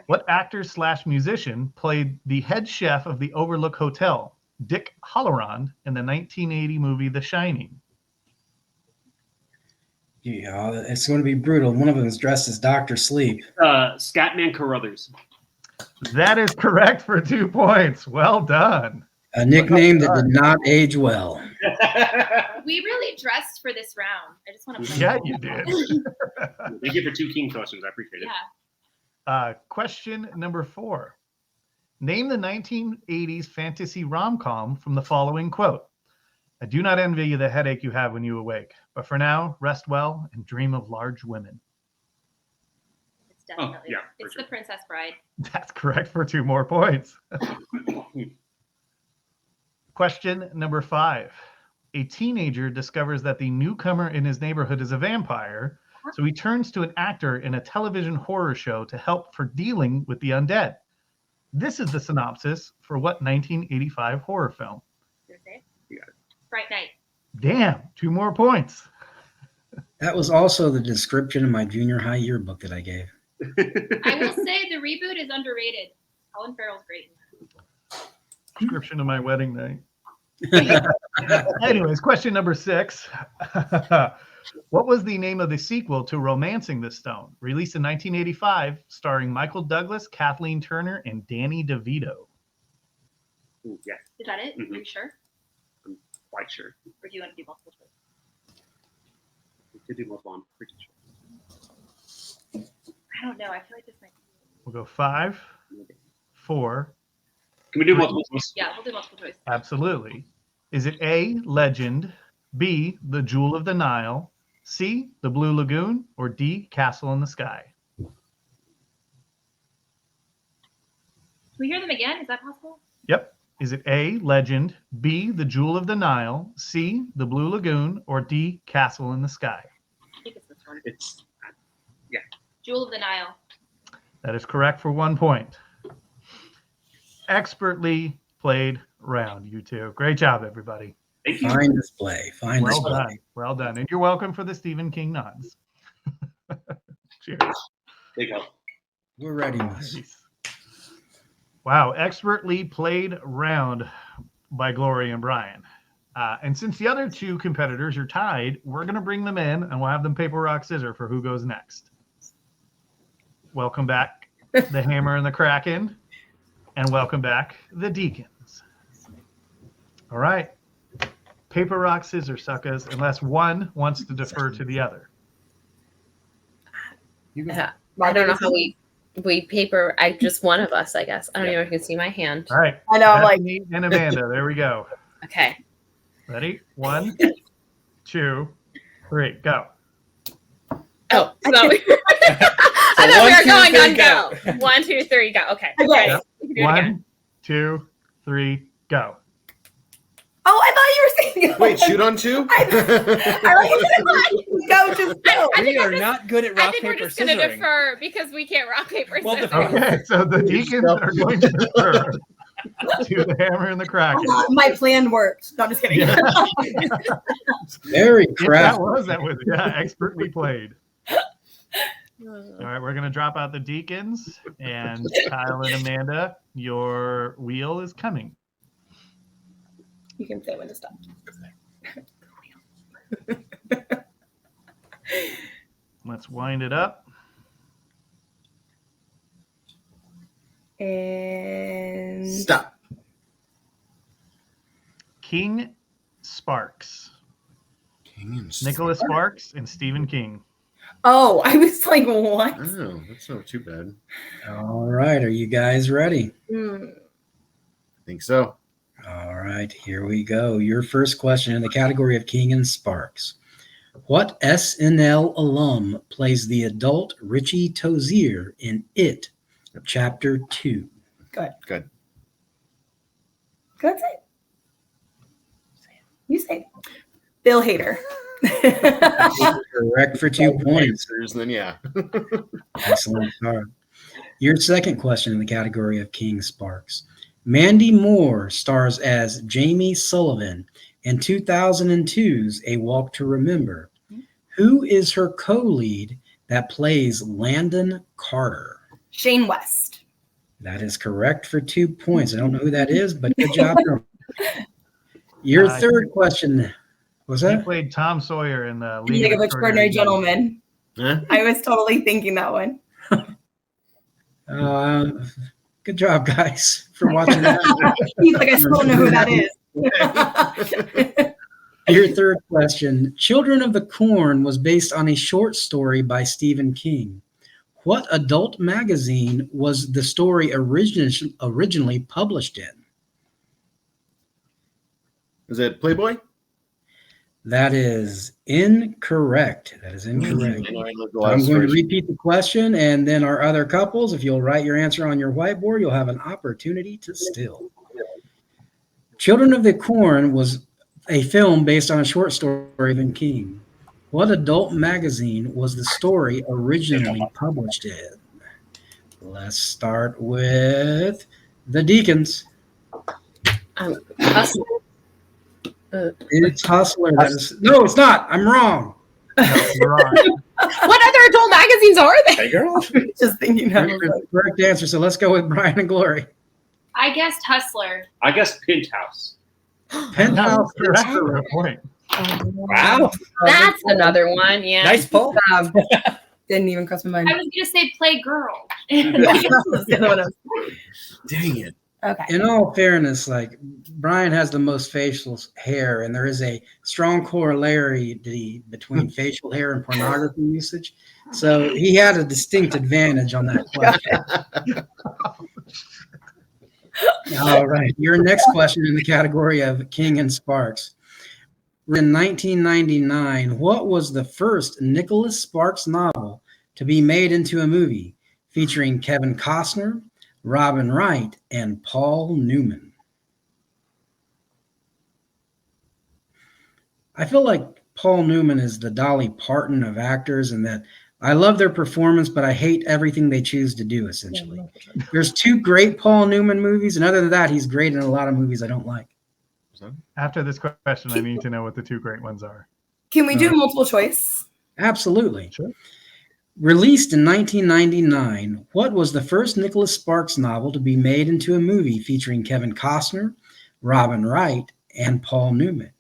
What actor/musician played the head chef of the Overlook Hotel, Dick Halloran, in the 1980 movie The Shining? Yeah, it's going to be brutal. One of them is dressed as Dr. Sleep. Scatman Carruthers. That is correct for 2 points. Well done. A nickname that did not age well. We really dressed for this round. I just want to. Yeah, you did. Thank you for 2 King questions. I appreciate it. Yeah. Question number 4. Name the 1980s fantasy rom-com from the following quote. I do not envy you the headache you have when you awake, but for now, rest well and dream of large women. It's definitely. yeah, It's for The Princess Bride. That's correct for 2 more points. Question number 5. A teenager discovers that the newcomer in his neighborhood is a vampire, so he turns to an actor in a television horror show to help for dealing with the undead. This is the synopsis for what 1985 horror film? You got it. Fright Night. Damn, 2 more points. That was also the description of my junior high yearbook that I gave. I will say the reboot is underrated. Colin Farrell's great. Description of my wedding night. Anyways, question number 6. What was the name of the sequel to Romancing the Stone, released in 1985, starring Michael Douglas, Kathleen Turner, and Danny DeVito? Ooh, yeah, Is that it? Mhm. Are you sure? quite sure. Or do you want to do multiple choice? We could do multiple. I'm pretty sure. I don't know. I feel like this might be. We'll go 5, 4. Can we do multiple choice? Yeah, we'll do multiple choice. Absolutely. Is it A, Legend, B, The Jewel of the Nile, C, The Blue Lagoon, or D, Castle in the Sky? Can we hear them again? Is that possible? Yep. Is it A, Legend, B, The Jewel of the Nile, C, The Blue Lagoon, or D, Castle in the Sky? I think it's this one. It's Jewel of the Nile. That is correct for 1 point. Expertly played round, you two. Great job, everybody. thank you. Fine display. Fine Well display. done. Well done. And you're welcome for the Stephen King nods. Cheers. Big help. We're ready, Mus. Nice. Wow, expertly played round by Glory and Bryan. And since the other 2 competitors are tied, we're going to bring them in and we'll have them paper, rock, scissors for who goes next. Welcome back, the Hammer and the Kracken. And welcome back, the Deacons. All right. Paper, rock, scissors, suckers, unless one wants to defer to the other. You go. Yeah. I don't know how we paper. I just one of us, I guess. I don't even know if you can see my hand. All right. I know, I'm like, Bethany and Amanda. There we go. Okay. Ready? 1, 2, 3, go. Oh, so I thought we were going on go. 1, 2, 3, go. Okay. Okay. We can do it again. 1, 2, 3, go. Oh, I thought you were saying Wait, shoot on 2? I like go, just go. We are not good at I rock, think we're paper, just going to scissoring. defer because we can't rock, paper, Well, scissors. Okay, so the Deacons are going to defer to the Hammer and the Kracken. My plan worked. No, I'm just kidding. Very That crafty. was expertly played. All right, we're going to drop out the Deacons, and Kyle and Amanda, your wheel is coming. You can say when to stop. Let's wind it up. And Stop. King Sparks. Nicholas Sparks and Stephen King. oh, I was like, what? Oh, that's not too bad. All right. Are you guys ready? Hmm. I think so. All right. Here we go. Your first question in the category of King and Sparks. What SNL alum plays the adult Richie Tozier in It, Chapter 2? Good. That's it. You say it. Bill Hader. Correct for 2 points. Answers, then yeah. Excellent start. Your second question in the category of King Sparks. Mandy Moore stars as Jamie Sullivan in 2002's A Walk to Remember. Who is her co-lead that plays Landon Carter? Shane West. That is correct for 2 points. I don't know who that is, but good job. Your third question. Was He that? played Tom Sawyer in the League of Extraordinary Gentlemen. Huh? I was totally thinking that one. Good job, guys, for watching that. He's like, I still don't know who that is. Your third question. Children of the Corn was based on a short story by Stephen King. What adult magazine was the story originally published in? Is it Playboy? That is incorrect. That is incorrect. I love the I'm last going to story. repeat the question, and then our other couples, if you'll write your answer on your whiteboard, you'll have an opportunity to still. Children of the Corn was a film based on a short story of Stephen King. What adult magazine was the story originally published in? Let's start with the Deacons. Hustler. It's Hustler. No, it's not. I'm wrong. You're wrong. What other adult magazines are there? Hey, girl. Just thinking that. Correct answer. So let's go with Bryan and Glory. I guessed Hustler. I guess Penthouse. Penthouse. Correct for a point. Wow. That's another one. Yeah. Nice pull. Didn't even cross my mind. I was gonna say Play Girl. That's the other one I was- Dang it. Okay. In all fairness, like Bryan has the most facial hair, and there is a strong corollary between facial hair and pornography usage. So he had a distinct advantage on that question. All right. Your next question in the category of King and Sparks. In 1999, what was the first Nicholas Sparks novel to be made into a movie featuring Kevin Costner, Robin Wright, and Paul Newman? I feel like Paul Newman is the Dolly Parton of actors, and that I love their performance, but I hate everything they choose to do, essentially. There's 2 great Paul Newman movies, and other than that, he's great in a lot of movies I don't like. After this question, I need to know what the 2 great ones are. Can we do multiple choice? Absolutely. Sure. Released in 1999, what was the first Nicholas Sparks novel to be made into a movie featuring Kevin Costner, Robin Wright, and Paul Newman?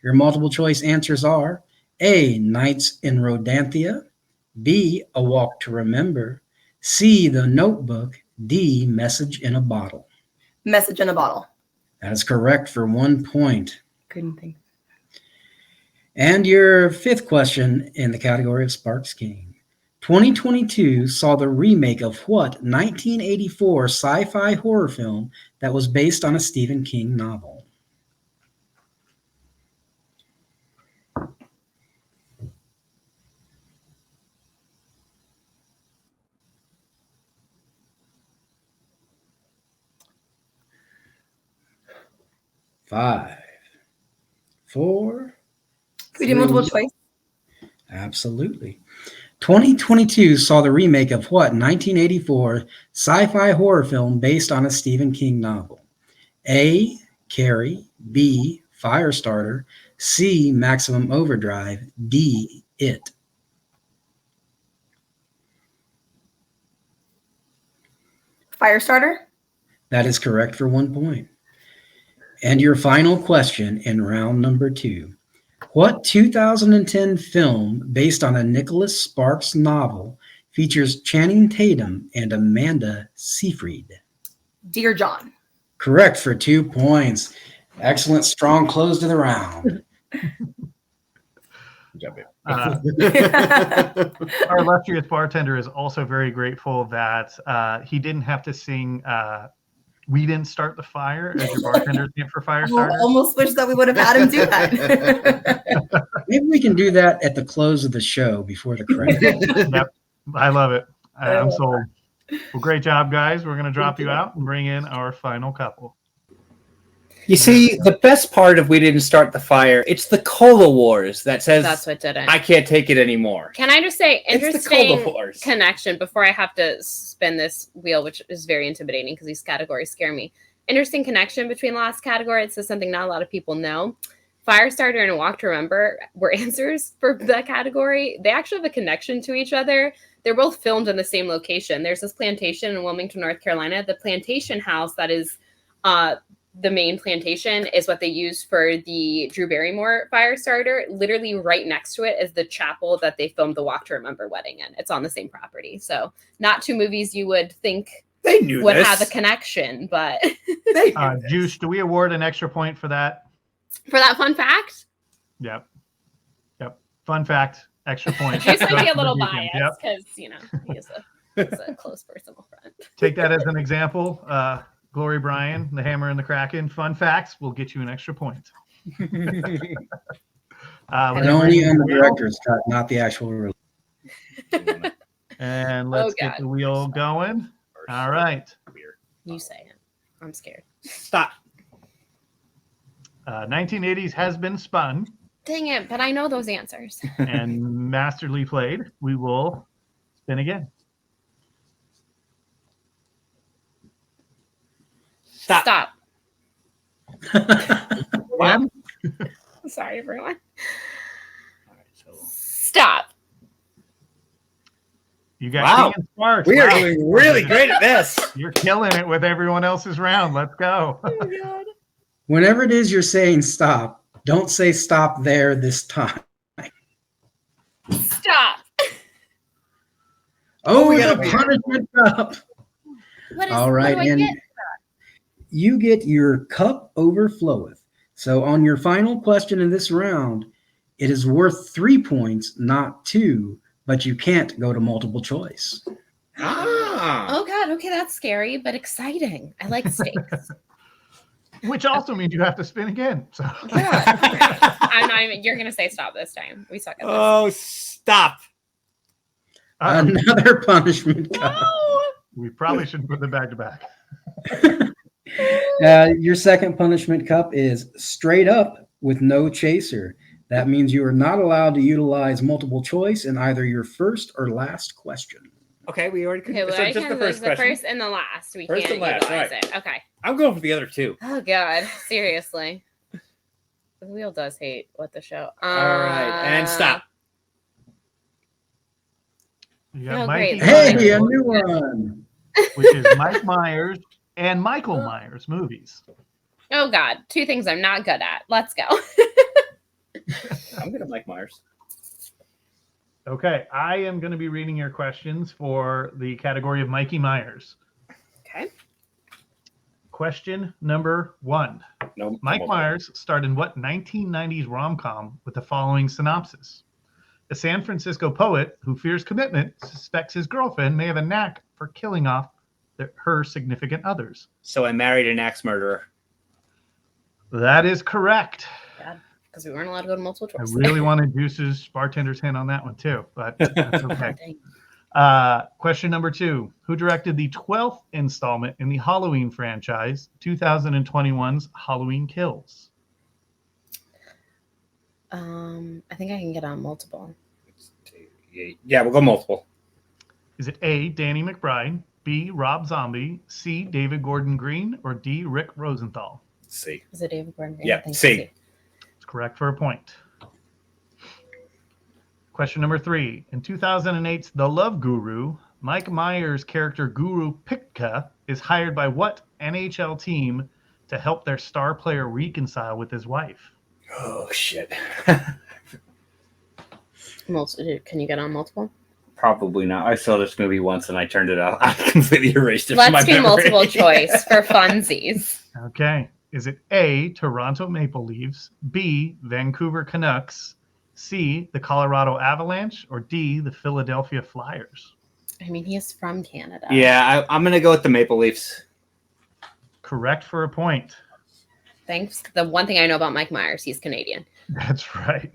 Your multiple choice answers are A, Nights in Rodanthia, B, A Walk to Remember, C, The Notebook, D, Message in a Bottle. Message in a Bottle. That is correct for 1 point. Couldn't think. And your fifth question in the category of Sparks King. 2022 saw the remake of what 1984 sci-fi horror film that was based on a Stephen King novel? 5, 4. Could we do multiple 3. choice? Absolutely. 2022 saw the remake of what 1984 sci-fi horror film based on a Stephen King novel? A. Carrie. B. Firestarter. C. Maximum Overdrive. D. It. Firestarter? That is correct for 1 point. And your final question in round number 2. What 2010 film based on a Nicholas Sparks novel features Channing Tatum and Amanda Seyfried? Dear John. Correct for 2 points. Excellent, strong close to the round. Good job, babe. Our illustrious bartender is also very grateful that he didn't have to sing "We Didn't Start the Fire" as your bartender's name for I Firestarter. almost wish that we would have had him do that. Maybe we can do that at the close of the show before the credits. Yep, I love it. I'm sold. Well, great job, guys. We're going to drop you out and bring in our final couple. You see, the best part of We Didn't Start the Fire, it's the Cola Wars that says, That's what did it. I can't take it anymore. Can I just say, It's the interesting Cola Wars. connection before I have to spin this wheel, which is very intimidating because these categories scare me. Interesting connection between the last category. It says something not a lot of people know. Firestarter and Walk to Remember were answers for that category. They actually have a connection to each other. They're both filmed in the same location. There's this plantation in Wilmington, North Carolina. The plantation house that is the main plantation is what they use for the Drew Barrymore Firestarter. Literally right next to it is the chapel that they filmed the Walk to Remember wedding in. It's on the same property. So not two movies you would think They knew would this. have a connection, but They knew this. Juice, do we award an extra point for that? for that fun fact, Yep. Fun fact, extra point. Juice might be a Goes to little the Deacons. biased because, you know, he's a close personal friend. Take that as an example. Glory Bryan, the Hammer and the Kracken. Fun facts will get you an extra point. And only on the director's cut, not the actual release. And let's Oh, get the wheel going. All right. You say it. I'm scared. Stop. 1980s has been spun Dang it, but I know those answers. and masterly played. We will spin again. Stop. Wow. Sorry, everyone. Stop. You got Wow. King and Sparks. We are Wow. doing really great at this. You're killing it with everyone else's round. Let's go. Oh, my God. Whenever it is you're saying stop, don't say stop there this time. Stop. Oh, we the got a beer. punishment cup. What is, All right, what do I and get? you get your cup overfloweth. So on your final question in this round, it is worth 3 points, not 2, but you can't go to multiple choice. Oh, God. Okay, that's scary, but exciting. I like stakes. Which also means you have to spin again. So I'm not even, you're going to say stop this time. We suck at this. Oh, stop. Another punishment cup. We probably shouldn't put them back to back. Your second punishment cup is straight up with no chaser. That means you are not allowed to utilize multiple choice in either your first or last question. Okay, we already Okay, well, so I just can the first the question. first and the last. We First can't and last, utilize right. it. Okay. I'm going for the other two. Oh, God. Seriously. The wheel does hate what the show. All right, and stop. You got Oh, Mikey great. Hey, Myers, a new one. which is Mike Myers and Michael Myers movies. Oh, God. Two things I'm not good at. Let's go. I'm gonna Mike Myers. Okay, I am going to be reading your questions for the category of Mikey Myers. Okay. Question number 1. No, Mike Myers starred in what 1990s rom-com with the following synopsis? A San Francisco poet who fears commitment suspects his girlfriend may have a knack for killing off her significant others. So I married an axe murderer. That is correct. Because we weren't allowed to go to multiple I choice. really wanted Juice's bartender's hint on that one too, but that's okay. Dang. Question number 2. Who directed the 12th installment in the Halloween franchise, 2021's Halloween Kills? I think I can get on multiple. Yeah, we'll go multiple. Is it A, Danny McBride, B, Rob Zombie, C, David Gordon Green, or D, Rick Rosenthal? C. Is it David Gordon Green? Yeah, I think C. It's correct for a point. Question number 3. In 2008's The Love Guru, Mike Myers' character Guru Pitka is hired by what NHL team to help their star player reconcile with his wife? Oh, shit. Can you get on multiple? Probably not. I saw this movie once and I turned it off. I completely erased it from my Let's do memory. multiple choice for funsies. Okay. Is it A, Toronto Maple Leafs, B, Vancouver Canucks, C, the Colorado Avalanche, or D, the Philadelphia Flyers? I mean, he is from Canada. Yeah, I'm going to go with the Maple Leafs. Correct for a point. Thanks. The one thing I know about Mike Myers, he's Canadian. That's right.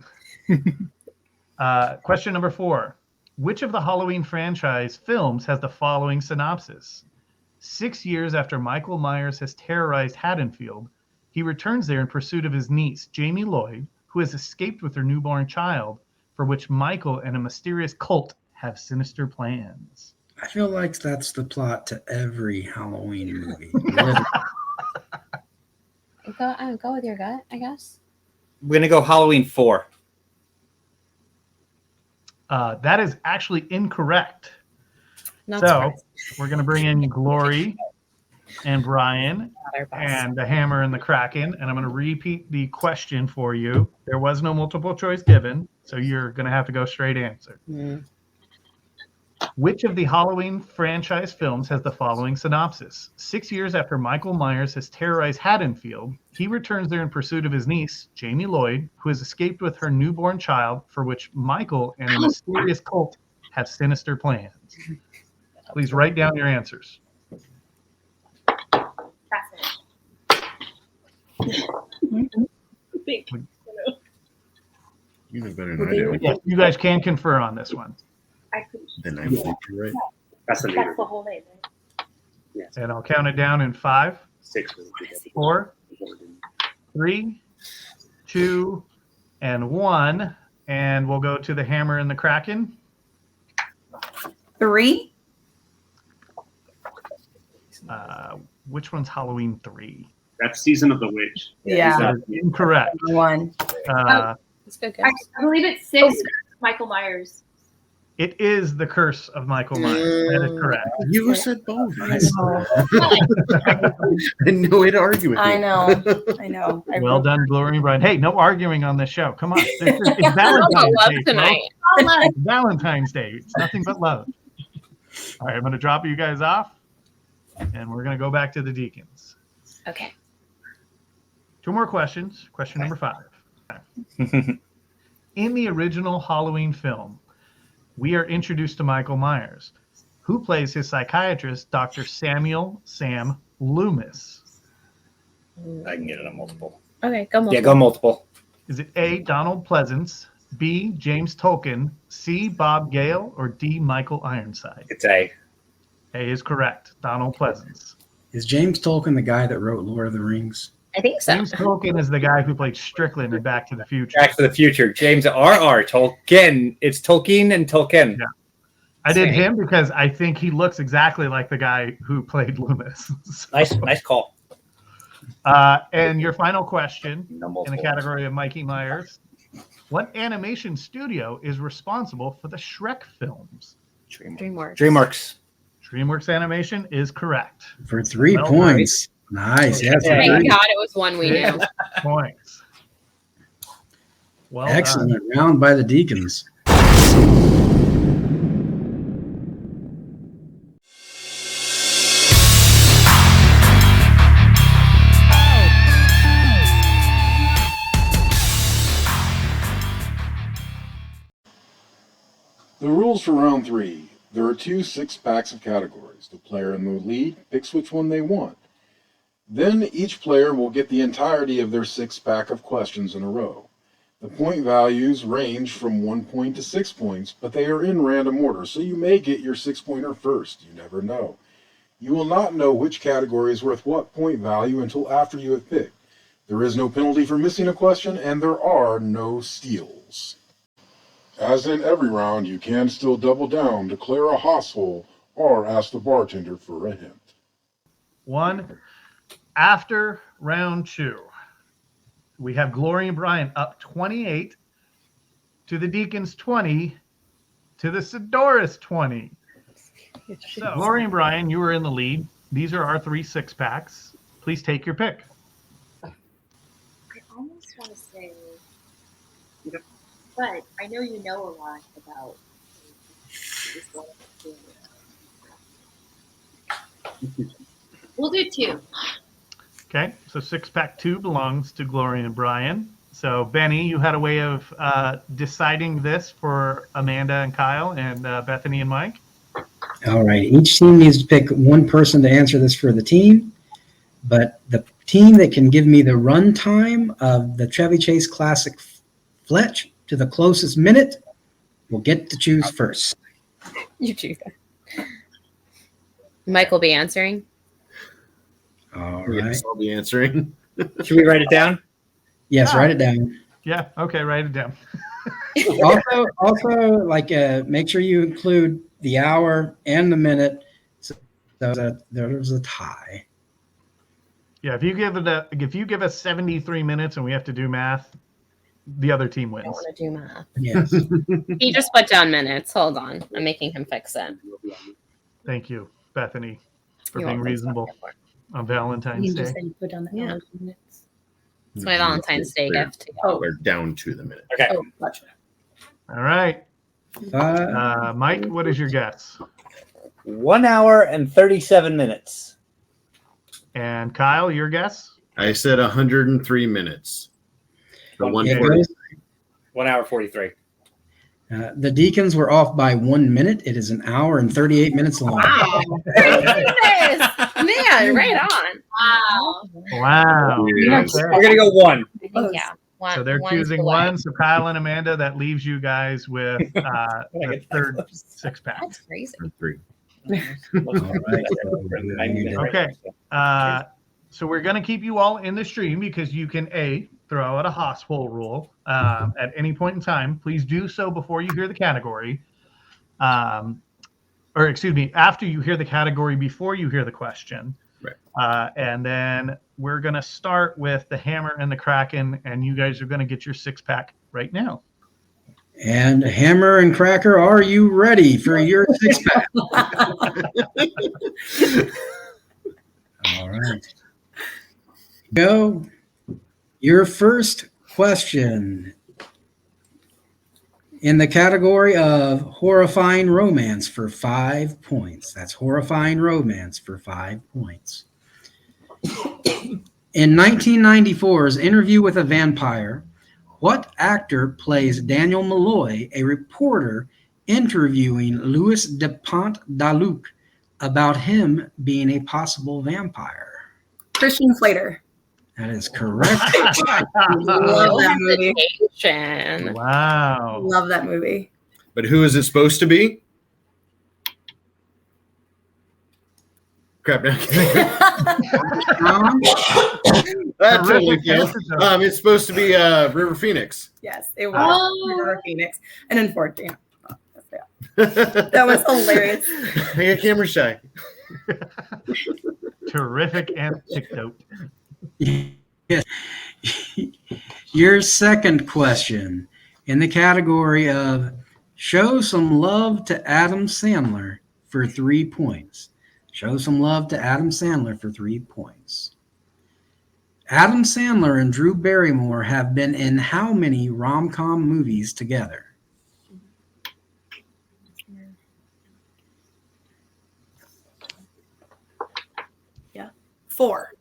Question number 4. Which of the Halloween franchise films has the following synopsis? 6 years after Michael Myers has terrorized Haddonfield, he returns there in pursuit of his niece, Jamie Lloyd, who has escaped with her newborn child, for which Michael and a mysterious cult have sinister plans. I feel like that's the plot to every Halloween movie. Go with your gut, I guess. We're going to go Halloween 4. That is actually incorrect. Not so surprised. we're going to bring in Glory and Bryan Not our best. and the Hammer and the Kracken, and I'm going to repeat the question for you. There was no multiple choice given, so you're going to have to go straight answer. Which of the Halloween franchise films has the following synopsis? 6 years after Michael Myers has terrorized Haddonfield, he returns there in pursuit of his niece, Jamie Lloyd, who has escaped with her newborn child, for which Michael and a mysterious cult have sinister plans. Please write down your answers. You know better than I do. Yeah, you guys can confer on this one. Then I believe you're right. That's the name. the whole name. Yes. And I'll count it down in 5, 6. 4, 3, 2, and 1. And we'll go to the Hammer and the Kraken. 3. Which one's Halloween 3? That's Season of the Witch. Yeah. That is incorrect. 1. It's good, guys. I believe it's 6. Michael Myers. It is the Curse of Michael Myers. That is correct. You said both. I know. And no way to argue with you. I know. Well done, Glory and Bryan. Hey, no arguing on this show. Come on. It's It's Valentine's love Day, tonight. folks. It's Valentine's Day. It's nothing but love. All right, I'm going to drop you guys off, and we're going to go back to the Deacons. Okay. 2 more questions. Question number 5. In the original Halloween film, we are introduced to Michael Myers, who plays his psychiatrist, Dr. Samuel Sam Loomis. I can get it on multiple. Okay, go multiple. Yeah, go multiple. Is it A, Donald Pleasance, B, James Tolkien, C, Bob Gale, or D, Michael Ironside? It's A. A is correct. Donald Pleasance. Is James Tolkien the guy that wrote Lord of the Rings? I think so. James Tolkien is the guy who played Strickland in Back to the Future. Back to the Future. James R.R. Tolkien. It's Tolkien and Tolkien. Yeah. I did him because I think he looks exactly like the guy who played Loomis. So, Nice call. and your final question No in multiple. the category of Mikey Myers. What animation studio is responsible for the Shrek films? DreamWorks. DreamWorks. DreamWorks Animation is correct. For 3 Well, points. Nice. Yes, Yeah. Thank agreed. God it was one we knew. 6 points. Well Excellent round by the Deacons. The rules for round 3. There are 2 6-packs of categories. The player in the lead picks which one they want. Then each player will get the entirety of their 6-pack of questions in a row. The point values range from 1 point to 6 points, but they are in random order, so you may get your 6-pointer first. You never know. You will not know which category is worth what point value until after you have picked. There is no penalty for missing a question, and there are no steals. As in every round, you can still double down, declare a hoss hole, or ask the bartender for a hint. One. After round 2, we have Glory and Bryan up 28 to the Deacons 20 to the Sidoris 20. So, Glory and Bryan, you are in the lead. These are our 3 6-packs. Please take your pick. I almost want to say, but I know you know a lot about this one. We'll do 2. Okay, so 6-pack 2 belongs to Glory and Bryan. So, Benny, you had a way of deciding this for Amanda and Kyle and Bethany and Mike. All right. Each team needs to pick one person to answer this for the team, but the team that can give me the run time of the Chevy Chase Classic Fletch to the closest minute will get to choose first. You choose that. Mike will be answering. All right. Yes, I'll be answering. Should we write it down? Yes, write it down. Yeah, okay, write it down. Also, like, make sure you include the hour and the minute, so that there's a tie. Yeah, if you give us 73 minutes and we have to do math, the other team I wins. don't want to do math. Yes. He just put down minutes. Hold on. I'm making him fix it. Thank you, Bethany, for You're being welcome. reasonable on Valentine's Day. put down the Yeah. hours and minutes. It's my Valentine's Day gift to y'all. We're down to the minute. Okay. Oh, gotcha. All right. Mike, what is your guess? 1 hour and 37 minutes. And Kyle, your guess? I said 103 minutes. The Okay. 140. 1 hour 43. The Deacons were off by 1 minute. It is an hour and 38 minutes long. Wow. Goodness. Man, right on. Wow. Wow. Yes. Okay. We're going to go 1. I think, yeah. One, So they're one's choosing the way. 1. So Kyle and Amanda, that leaves you guys with the third 6-pack. That's crazy. 3. Okay. So we're going to keep you all in the stream because you can throw out a hoss hole rule at any point in time. Please do so before you hear the category. Or excuse me, after you hear the category, before you hear the question. Right. And then we're going to start with the Hammer and the Kracken, and you guys are going to get your 6-pack right now. And Hammer and Cracker, are you ready for your 6-pack? All right. Go. Your first question in the category of horrifying romance for 5 points. That's horrifying romance for 5 points. In 1994's Interview with a Vampire, what actor plays Daniel Malloy, a reporter interviewing Louis Depont-Daluc about him being a possible vampire? Christian Slater. That is correct. Love that movie. Hesitation. Wow. Love that movie. But who is it supposed to be? Crap. That totally failed. It's supposed to be River Phoenix. Yes, it was Oh. River Phoenix. And unfortunately, that was hilarious. I got camera shy. Terrific anecdote. Yes. Your second question in the category of show some love to Adam Sandler for 3 points. Show some love to Adam Sandler for 3 points. Adam Sandler and Drew Barrymore have been in how many rom-com movies together? Yeah. 4.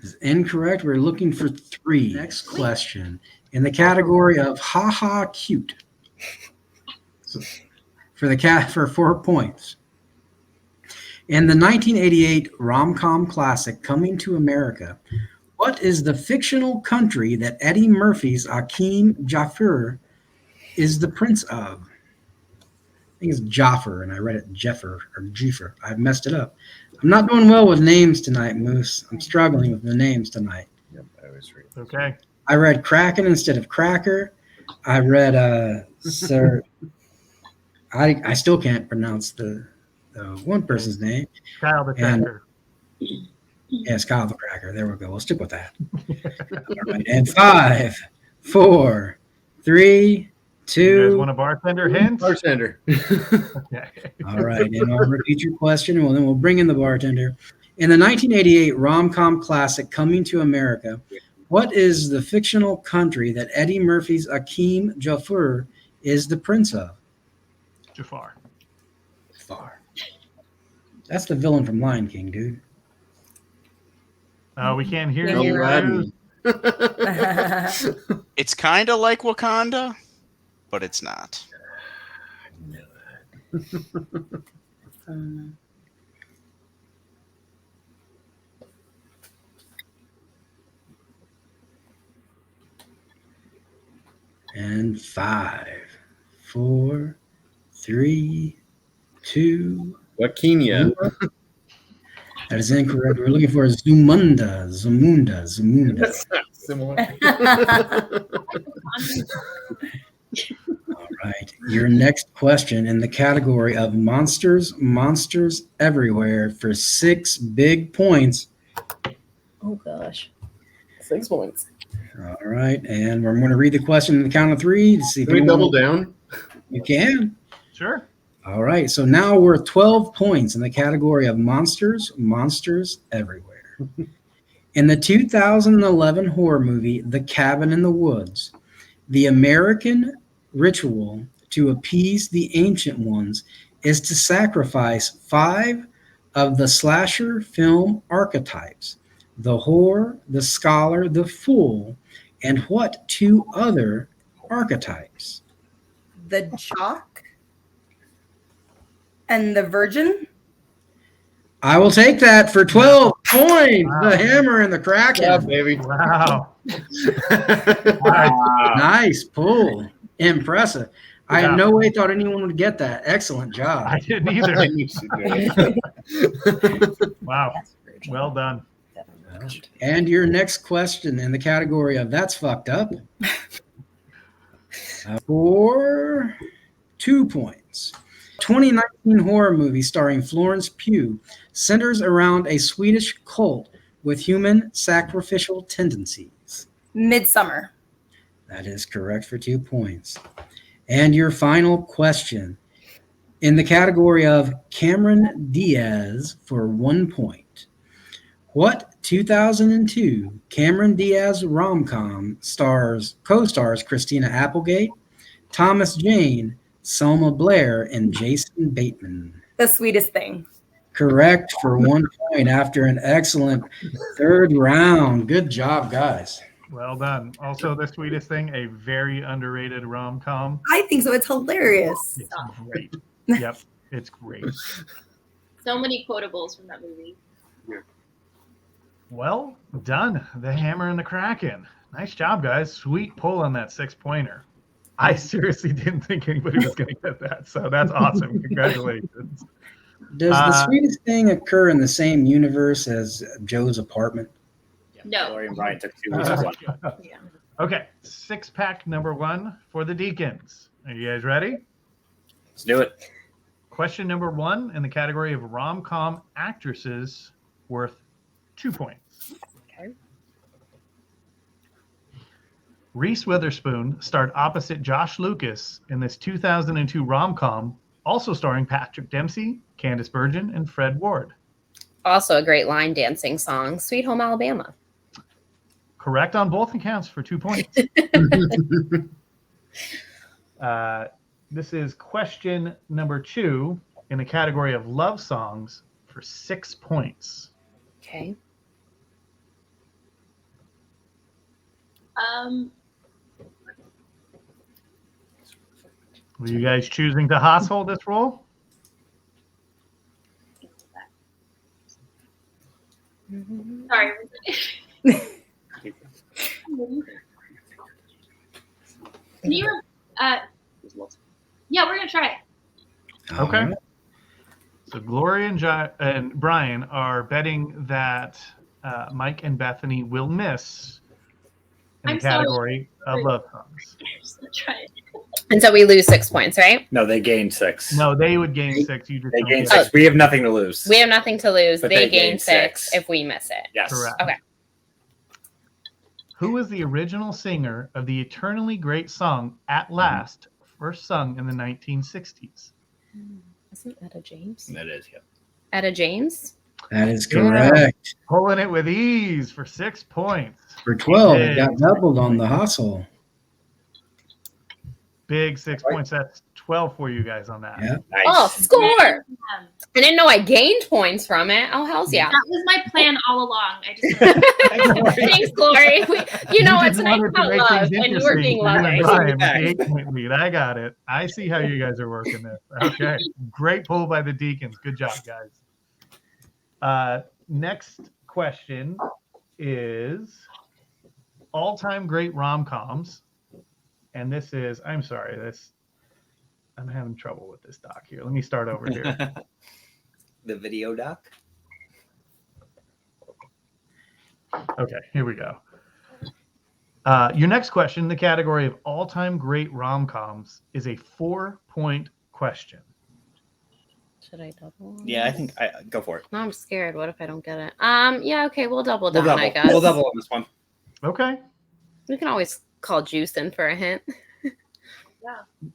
Is incorrect. We're looking for 3. Next question in the category of haha cute for 4 points. In the 1988 rom-com classic Coming to America, What is the fictional country that Eddie Murphy's Akeem Jaffer is the prince of? I think it's Jaffer, and I read it Jeffer or Jeffer. I've messed it up. I'm not doing well with names tonight, Moose. I'm struggling with the names tonight. Yep, I always read. Okay. I read Kraken instead of Cracker. I read Sir. I still can't pronounce the one person's name. Kyle the And- Cracker. Yes, Kyle the Cracker. There we go. We'll stick with that. All right. And 5, 4, 3, You guys 2. want a bartender hint? Bartender. Okay. All right. And I'll repeat your question. Well, then we'll bring in the bartender. In the 1988 rom-com classic Coming to America, what is the fictional country that Eddie Murphy's Akeem Jaffer is the prince of? Jafar. Far. That's the villain from Lion King, dude. We can't hear Can't you. hear Aladdin. It's kind of like Wakanda, but it's not. And 5, 4, 3, 2. What Kenya? That is incorrect. We're looking for Zamunda. That's not similar. All right. Your next question in the category of monsters everywhere for 6 big points. Oh gosh. 6 points. All right. And we're going to read the question in the count of 3 to see if Can we anyone- double down? You can. Sure. All right. So now we're 12 points in the category of monsters everywhere. In the 2011 horror movie, The Cabin in the Woods, the American ritual to appease the ancient ones is to sacrifice 5 of the slasher film archetypes: the whore, the scholar, the fool, and what 2 other archetypes? The jock and the virgin. I will take that for 12 points. The hammer and the Kracken. Yeah, baby. Wow. Nice pull. Impressive. I Yeah. in no way thought anyone would get that. Excellent job. I didn't either. I knew she'd do it. Wow. Well done. And your next question in the category of that's fucked up for 2 points. 2019 horror movie starring Florence Pugh centers around a Swedish cult with human sacrificial tendencies. Midsummer. That is correct for 2 points. And your final question in the category of Cameron Diaz for 1 point. What 2002 Cameron Diaz rom-com co-stars Christina Applegate, Thomas Jane, Selma Blair, and Jason Bateman? The Sweetest Thing. Correct for 1 point after an excellent 3rd round. Good job, guys. Well done. Also, The Sweetest Thing, a very underrated rom-com. I think so. It's hilarious. It's great. Yep, it's great. So many quotables from that movie. Well done. The hammer and the Kraken. Nice job, guys. Sweet pull on that 6-pointer. I seriously didn't think anybody was going to get that, so that's awesome. Congratulations. Does the Sweetest Thing occur in the same universe as Joe's Apartment? No. Lori and Bryan took 2 weeks. Okay, 6-pack number 1 for the Deacons. Are you guys ready? Let's do it. Question number 1 in the category of rom-com actresses, worth 2 points. Okay. Reese Witherspoon starred opposite Josh Lucas in this 2002 rom-com, also starring Patrick Dempsey, Candice Bergen, and Fred Ward. Also a great line dancing song, Sweet Home Alabama. Correct on both accounts for 2 points. This is question number 2 in the category of love songs for 6 points. Okay. Were you guys choosing to household this role? Sorry. Can you? Yeah, we're gonna try it. Okay. So Gloria and Bryan are betting that Mike and Bethany will miss in the I'm sorry. category of love songs. Just gonna try it. And so we lose 6 points, right? No, they gain 6. No, they would gain 6. You just They don't gain get 6. it. We have nothing to lose. We have nothing to lose. But They they gain gain 6 6 if we miss it. Yes. Correct. Okay. Who was the original singer of the eternally great song "At Last," first sung in the 1960s? Isn't Etta James? That is, yeah. Etta James? That is correct. Pulling it with ease for 6 points. For 12, it Big got doubled on the hustle. Big 6 points. That's 12 for you guys on that. Yeah. Nice. Oh, score! I didn't know I gained points from it. Oh, hell's yeah. That was my plan all along. I just Thanks, Glory. You know, it's just nice wanted to about make love, things and you were being interesting. loving. Brian with the 8-point lead. I got it. I see how you guys are working this. Okay. Great pull by the Deacons. Good job, guys. Next question is all-time great rom-coms. And this is, I'm sorry, I'm having trouble with this doc here. Let me start over here. The video doc? Okay, here we go. Your next question in the category of all-time great rom-coms is a 4-point question. Should I double? Yeah, I think I go for it. No, I'm scared. What if I don't get it? Yeah, okay, we'll double We'll down, double. I guess. We'll double on this one. Okay. We can always call Juice in for a hint.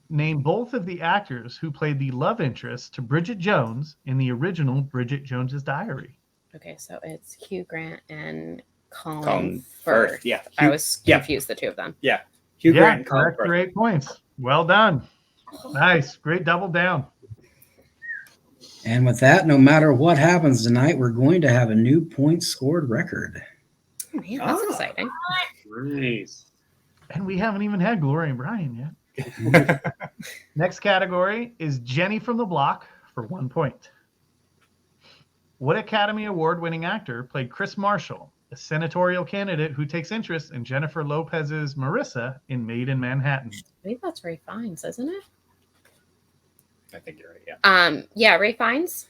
Name both of the actors who played the love interest to Bridget Jones in the original Bridget Jones's Diary. Okay, so it's Hugh Grant and Colin Colin Firth. Firth, yeah. I was confused, the two of them. Yeah. Hugh Grant and Colin correct Firth. for 8 points. Well done. Nice. Great double down. And with that, no matter what happens tonight, we're going to have a new points scored record. Oh, man, that's exciting. Nice. And we haven't even had Glory and Bryan yet. Next category is Jenny from the Block for 1 point. What Academy Award winning actor played Chris Marshall, a senatorial candidate who takes interest in Jennifer Lopez's Marissa in Made in Manhattan? I think that's Ray Fiennes, isn't it? I think you're right, yeah. Yeah, Ray Fiennes.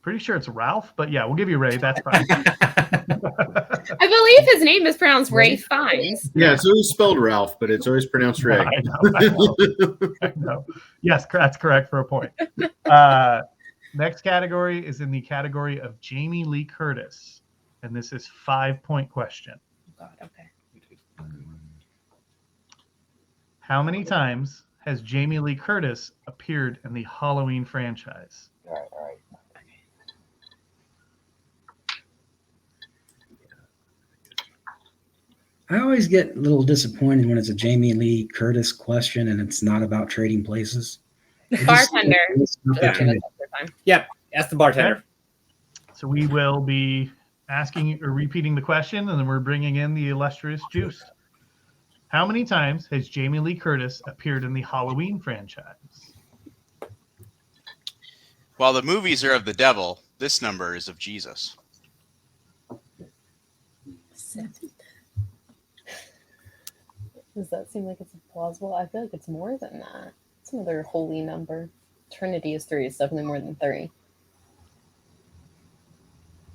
Pretty sure it's Ralph, but yeah, we'll give you Ray. That's fine. I believe his name is pronounced Ray Fiennes. Yeah, it's always spelled Ralph, but it's always pronounced Ray. I know. Yes, that's correct for a point. Next category is in the category of Jamie Lee Curtis, and this is 5-point question. God, okay. How many times has Jamie Lee Curtis appeared in the Halloween franchise? All right. I always get a little disappointed when it's a Jamie Lee Curtis question and it's not about trading places. Bartender. Yep, ask the bartender. Okay. So we will be asking or repeating the question, and then we're bringing in the illustrious Juice. How many times has Jamie Lee Curtis appeared in the Halloween franchise? While the movies are of the devil, this number is of Jesus. 7. Does that seem like it's plausible? I feel like it's more than that. It's another holy number. Trinity is 3. It's definitely more than 3.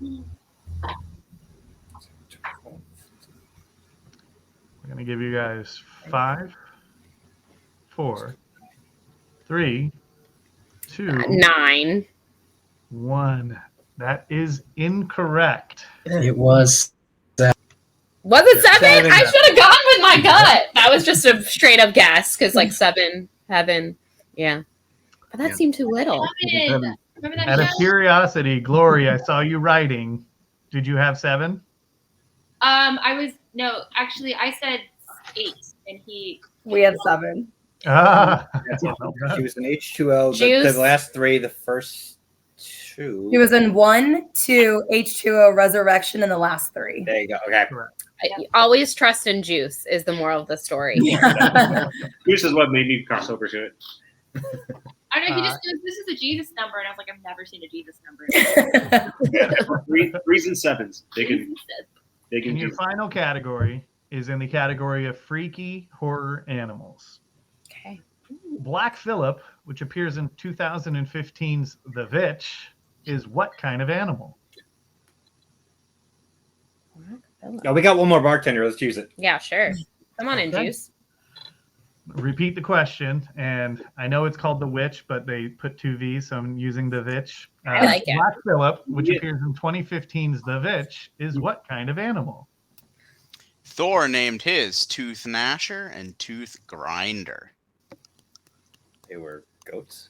We're going to give you guys 5, 4, 3, 2, 9. 1. That is incorrect. It was. Was it 7? 7. I should have gone with my gut. That was just a straight up guess because, like, 7, heaven. Yeah. But that seemed too little. Remember that Out of show? curiosity, Glory, I saw you writing. Did you have 7? Actually, I said 8, and We had 7. Ah. She was in H2O. Juice. The last 3, the first 2. He was in 1, 2, H2O, Resurrection, and the last 3. There you go. Okay. Always trust in Juice is the moral of the story. Juice is what made me cross over to it. I don't know. He just goes, "This is a Jesus number," and I was like, "I've never seen a Jesus number." Threes and sevens. They can In your do. final category is in the category of freaky horror animals. Okay. Black Phillip, which appears in 2015's The Vitch, is what kind of animal? Oh, we got one more bartender. Let's use it. Yeah, sure. Come on in, Okay. Juice. Repeat the question, and I know it's called The Witch, but they put 2 V's, so I'm using The Vitch. I like it. Black Phillip, which appears in 2015's The Vitch, is what kind of animal? Thor named his Tooth Gnasher and Tooth Grinder. They were goats.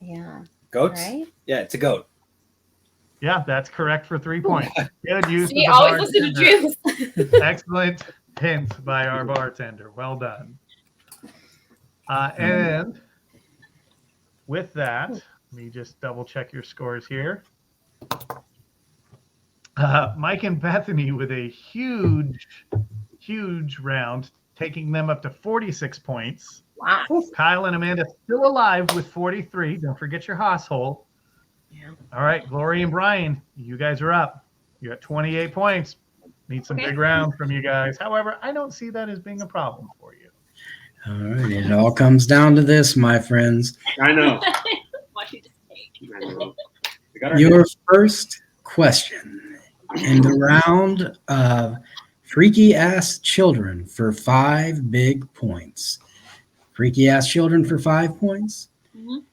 Yeah. Goats? Right? Yeah, it's a goat. Yeah, that's correct for 3 points. Good use. See, of the always listen to bartender. Juice. Excellent hint by our bartender. Well done. And with that, let me just double check your scores here. Mike and Bethany with a huge round, taking them up to 46 points. Wow. Kyle and Amanda still alive with 43. Don't forget your hoss hole. Yeah. All right, Glory and Bryan, you guys are up. You're at 28 points. Need some big rounds from you guys. However, I don't see that as being a problem for you. All right. It all comes down to this, my friends. I know. What you just take. I know. We got our Your first question in the round of freaky ass children for 5 big points. Freaky ass children for 5 points. Mhm.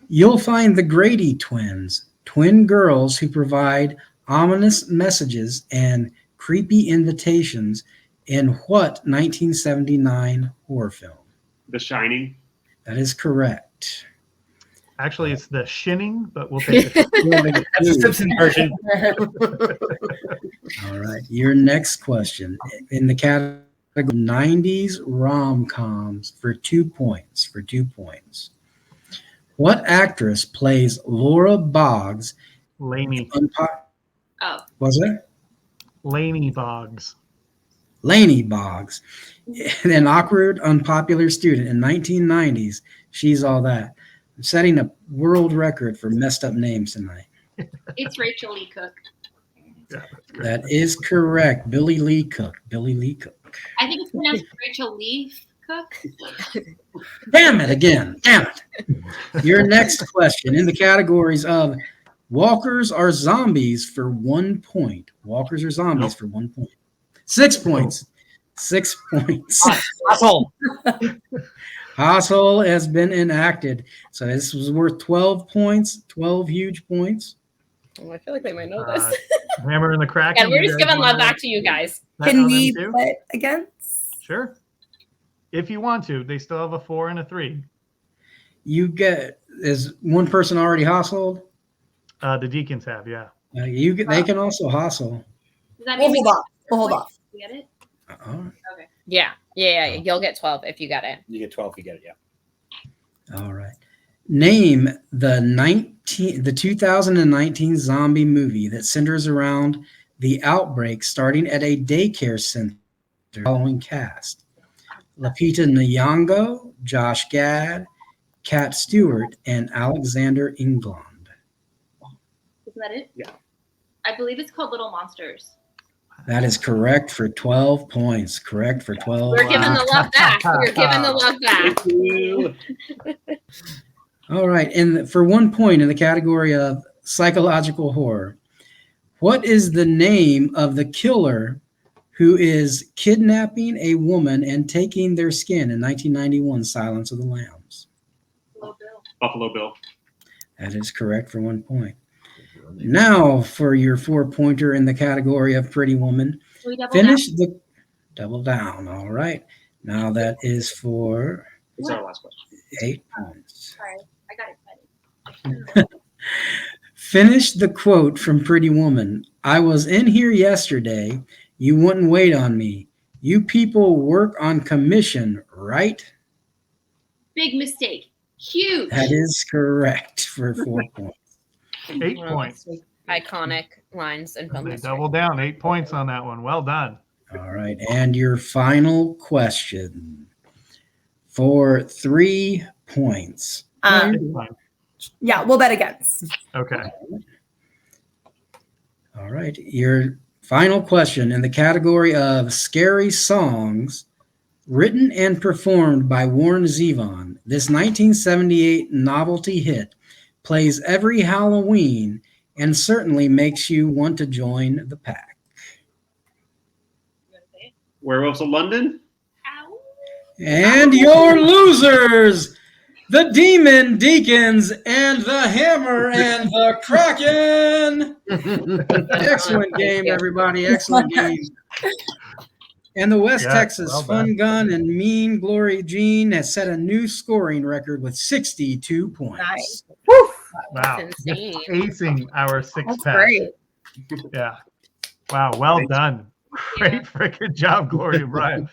You'll find the Grady twins, twin girls who provide ominous messages and creepy invitations in what 1979 horror film? The Shining. That is correct. Actually, it's The Shinning, but we'll take it. That's the Simpson version. All right. Your next question in the category 90s rom-coms for 2 points. For 2 points. What actress plays Laura Boggs? Laney. Oh. Was it? Laney Boggs. Laney Boggs, an awkward, unpopular student in 1990s. She's all that. I'm setting a world record for messed up names tonight. It's Rachel Lee Cook. Yeah, That is correct. Billy Lee Cook. Billy Lee Cook. I think it's pronounced Rachel Lee Cook. Damn it again. Damn it. Your next question in the categories of walkers are zombies for 1 point. Walkers are zombies for 1 point. 6 points. 6 points. Asshole. Household has been enacted. So this was worth 12 points, 12 huge points. Oh, I feel like they might know this. Hammer and the Kracken. And we're you just guys giving love wanna back to you guys. bet Can on we them too? bet against? Sure. If you want to, they still have a 4 and a 3. You get, is one person already household? The Deacons have, yeah. They can also hustle. Does that We'll mean hold off. We'll hold off. we get it? Okay. Yeah. You'll get 12 if you got it. You get 12 if you get it, yeah. All right. Name the 2019 zombie movie that centers around the outbreak starting at a daycare center. Following cast: Lupita Nyong'o, Josh Gad, Kat Stewart, and Alexander England. Isn't that it? Yeah. I believe it's called Little Monsters. That is correct for 12 points. Correct for 12. We're giving the love back. We're giving the love back. All right. And for 1 point in the category of psychological horror, what is the name of the killer who is kidnapping a woman and taking their skin in 1991 Silence of the Lambs? Buffalo Bill. That is correct for 1 point. Now for your 4-pointer in the category of Pretty Woman. Can we double Finish down? the double down. All right. Now that is for It's our last question. 8 points. Sorry, I got excited. Finish the quote from Pretty Woman. I was in here yesterday. You wouldn't wait on me. You people work on commission, right? Big mistake. Huge. That is correct for 4 points. 8 points. Iconic lines in film They history. doubled down. 8 points on that one. Well done. All right. And your final question for 3 points. Yeah, we'll bet against. Okay. All right. Your Final question in the category of scary songs written and performed by Warren Zevon. This 1978 novelty hit plays every Halloween and certainly makes you want to join the pack. Werewolves of London. And your losers, the Demon Deacons and the Hammer and the Kracken. Excellent game, everybody. Excellent game. And the West Texas Fun Gun and Mean Glory Jean has set a new scoring record with 62 points. Nice. Wow. That's insane. Acing our six That's pack. great. Yeah. Wow. Well done. Great freaking job, Glory and Bryan.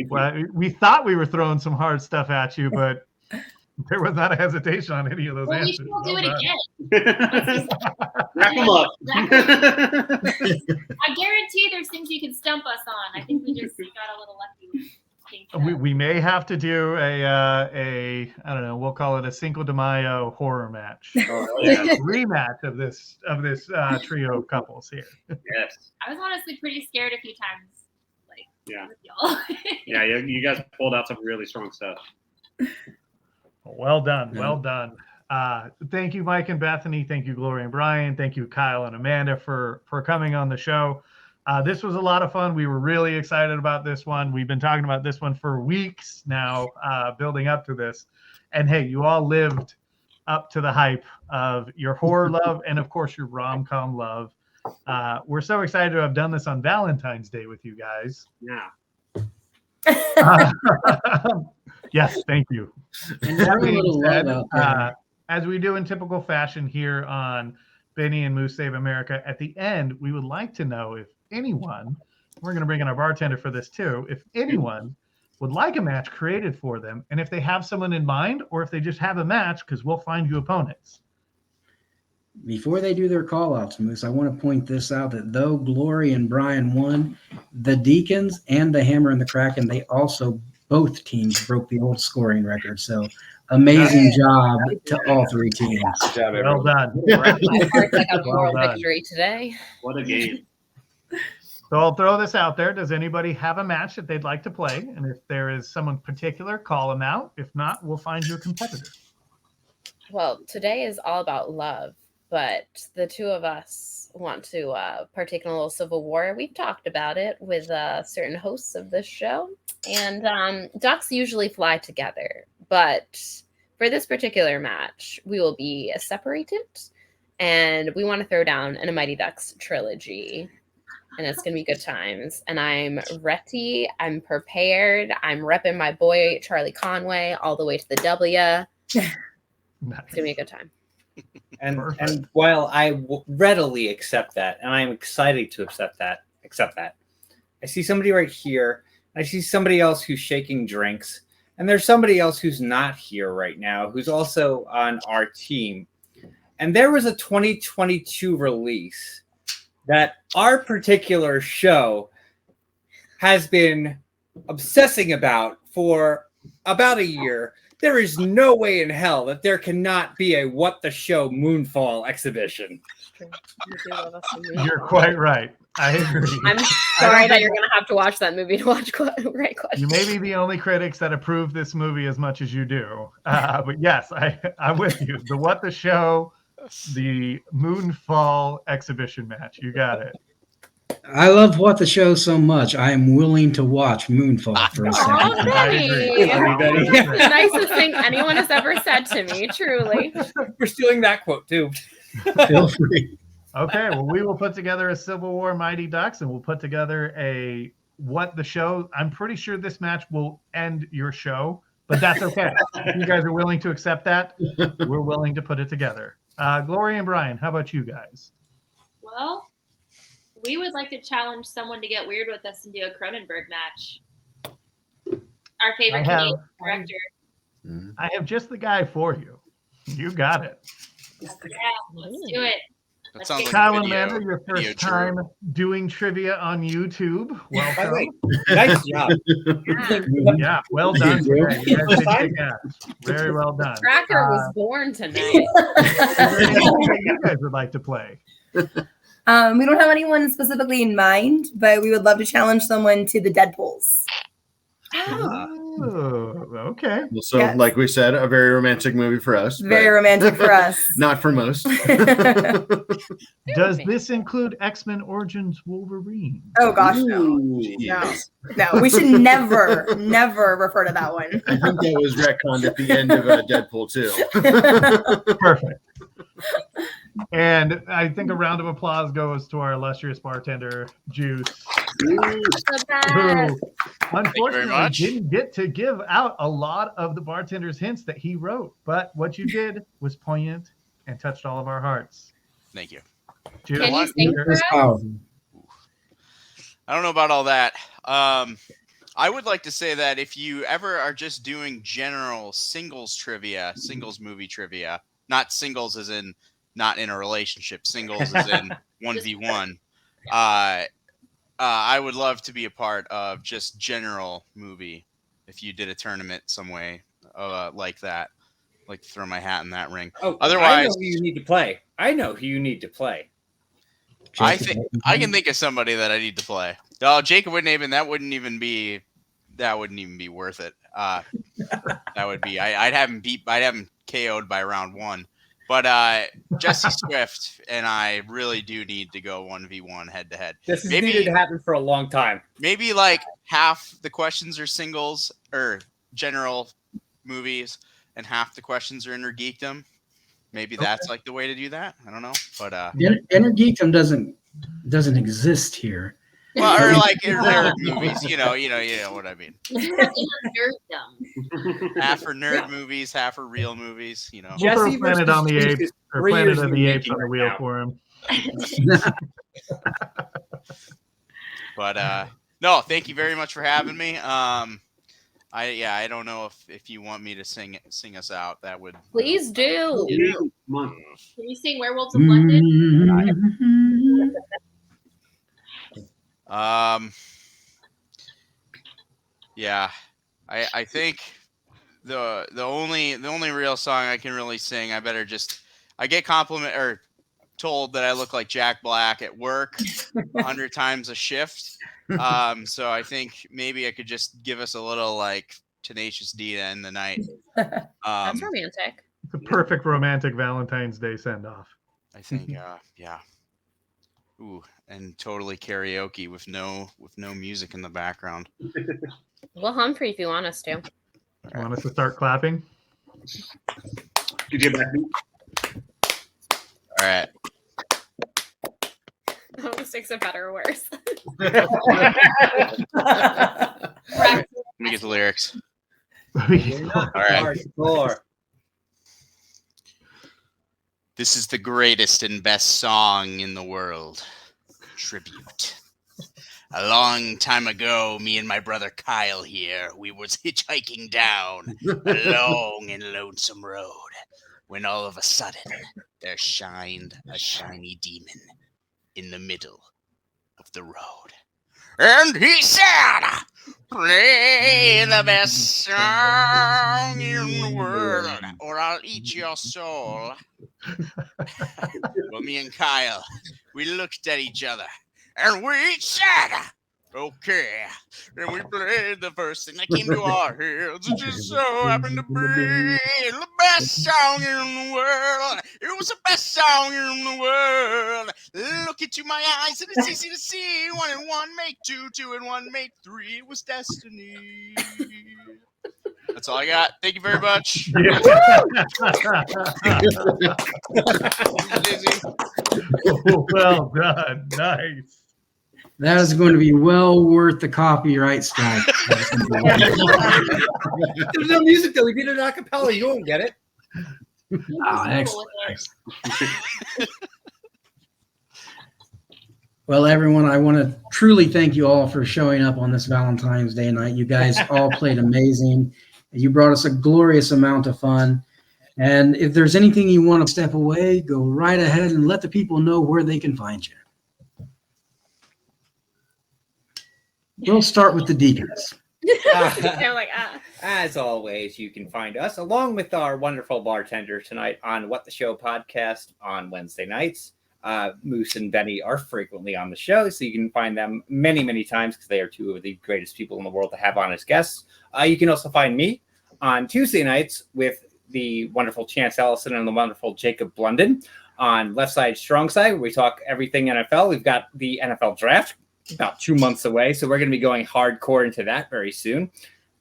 Well, we thought we were throwing some hard stuff at you, but there was not a hesitation on any of those Well, we answers. should all do Well it done. again. Wrap them up. I guarantee there's things you can stump us on. I think we just got a little lucky. We may have to do a I don't know, we'll call it a Cinco de Mayo horror match. Rematch of this trio of couples here. Yes. I was honestly pretty scared a few times. Yeah. With y'all. Yeah, you guys pulled out some really strong stuff. Well done. Well done. Thank you, Mike and Bethany. Thank you, Gloria and Bryan. Thank you, Kyle and Amanda, for coming on the show. This was a lot of fun. We were really excited about this one. We've been talking about this one for weeks now, building up to this. And hey, you all lived up to the hype of your horror love and, of course, your rom-com love. We're so excited to have done this on Valentine's Day with you guys. Yeah. Yes, thank you. And have a little love out there. As we do in typical fashion here on Benny and Moose Save America, at the end, we would like to know if anyone, we're going to bring in our bartender for this too, if anyone would like a match created for them, and if they have someone in mind, or if they just have a match, because we'll find you opponents. Before they do their call-outs, Moose, I want to point this out that though Glory and Bryan won, the Deacons and the Hammer and the Kracken, they also, both teams broke the old scoring record. So amazing job to all three teams. Good job, Well done. My heart's like a moral Well done. victory today. What a game. So I'll throw this out there. Does anybody have a match that they'd like to play? And if there is someone particular, call them out. If not, we'll find you a competitor. Well, today is all about love, but the two of us want to partake in a little civil war. We've talked about it with certain hosts of this show, and ducks usually fly together. But for this particular match, we will be separated, and we want to throw down an A Mighty Ducks trilogy. And it's going to be good times. And I'm ready. I'm prepared. I'm repping my boy, Charlie Conway, all the way to the W. Nice. It's going to be a good time. And while I readily accept that, and I'm excited to accept that, I see somebody right here. I see somebody else who's shaking drinks. And there's somebody else who's not here right now, who's also on our team. And there was a 2022 release that our particular show has been obsessing about for about a year. There is no way in hell that there cannot be a What the Show Moonfall exhibition. You're quite right. I agree. I'm sorry that you're going to have to watch that movie to watch Right Question. You may be the only critics that approve this movie as much as you do. But yes, I'm with you. The What the Show, the Moonfall exhibition match. You got it. I love What the Show so much. I am willing to watch Moonfall for a second. Oh, Betty. That's the nicest thing anyone has ever said to me, truly. We're stealing that quote, too. Feel free. Okay, well, we will put together a Civil War Mighty Ducks, and we'll put together a What the Show. I'm pretty sure this match will end your show, but that's okay. If you guys are willing to accept that, we're willing to put it together. Gloria and Bryan, how about you guys? Well, we would like to challenge someone to get weird with us and do a Cronenberg match. Our favorite Canadian director. I have just the guy for you. You got it. Yeah, let's do it. That sounds like Kyle a and video, Amanda, your video first true. time doing trivia on YouTube. Welcome. Nice job. Yeah, well done. Today. You guys did kick ass. Very well done. Cracker was born tonight. Is there anything that you guys would like to play? We don't have anyone specifically in mind, but we would love to challenge someone to the Deadpools. Oh, okay. So, Yes. like we said, a very romantic movie for us. Very but romantic for us. Not for most. Does this include X-Men Origins Wolverine? Oh gosh, no. Ooh, No. yes. No, we should never refer to that one. I think that was retconned at the end of Deadpool 2. Perfect. And I think a round of applause goes to our illustrious bartender, Juice, The best. who unfortunately much. didn't get to give out a lot of the bartender's hints that he wrote. But what you did was poignant and touched all of our hearts. Thank you. Juice, Can you sing for It's us? powerful. I don't know about all that. I would like to say that if you ever are just doing general singles trivia, singles movie trivia, not singles as in not in a relationship, singles as in 1v1, I would love to be a part of just general movie if you did a tournament some way like that. Like to throw my hat in that ring. Oh, Otherwise, I know who you need to play. I think I can think of somebody that I need to play. Oh, Jacob wouldn't even. That wouldn't even be worth it. That would be. I'd have him beat. I'd have him KO'd by round 1. But Jesse Swift and I really do need to go 1v1 head to head. This has needed to happen for a long time. Maybe like half the questions are singles or general movies, and half the questions are inner geekdom. Maybe that's like the way to do that. I don't know, but Inner geekdom doesn't exist here. well, or like nerd movies. You know what I mean. Nerddom. Half are nerd movies, half are real movies. You know. We'll throw Jesse Planet versus on the Juice Apes is or 3 Planet years of in the the Apes on making the right wheel now. for him. But no, thank you very much for having me. I don't know if you want me to sing us out. That would Please do. Yeah, come on. Can you sing Werewolves of London? Yeah, I think the only real song I can really sing. I get told that I look like Jack Black at work 100 times a shift. So I think maybe I could just give us a little like Tenacious D to end the night. That's romantic. It's a perfect romantic Valentine's Day send-off. I think, yeah. Ooh, and totally karaoke with no music in the background. We'll hum for you if you want us to. You want us to start clapping? Did you get back? All right. Sticks it better or worse. Let me get the lyrics. All right. This is the greatest and best song in the world. Tribute. A long time ago, me and my brother Kyle here, we was hitchhiking down a long and lonesome road when all of a sudden there shined a shiny demon in the middle of the road. And he said, play the best song in the world, or I'll eat your soul. Well, me and Kyle, we looked at each other, and we said, okay. And we played the first thing that came to our heads. It just so happened to be the best song in the world. It was the best song in the world. Look into my eyes, and it's easy to see. 1 and 1 make 2, 2 and 1 make 3. It was destiny. That's all I got. Thank you very much. Well done. Nice. That is going to be well worth the copyright strike. There's no music though. We did it a cappella. You won't get it. Oh, excellent. Well, everyone, I want to truly thank you all for showing up on this Valentine's Day night. You guys all played amazing. You brought us a glorious amount of fun. And if there's anything you want to step away, go right ahead and let the people know where they can find you. We'll start with the Deacons. They're like, As always, you can find us along with our wonderful bartender tonight on What the Show podcast on Wednesday nights. Moose and Benny are frequently on the show, so you can find them many, many times because they are two of the greatest people in the world to have on as guests. You can also find me on Tuesday nights with the wonderful Chance Ellison and the wonderful Jacob Blunden on Left Side, Strong Side, where we talk everything NFL. We've got the NFL draft about 2 months away, so we're going to be going hardcore into that very soon.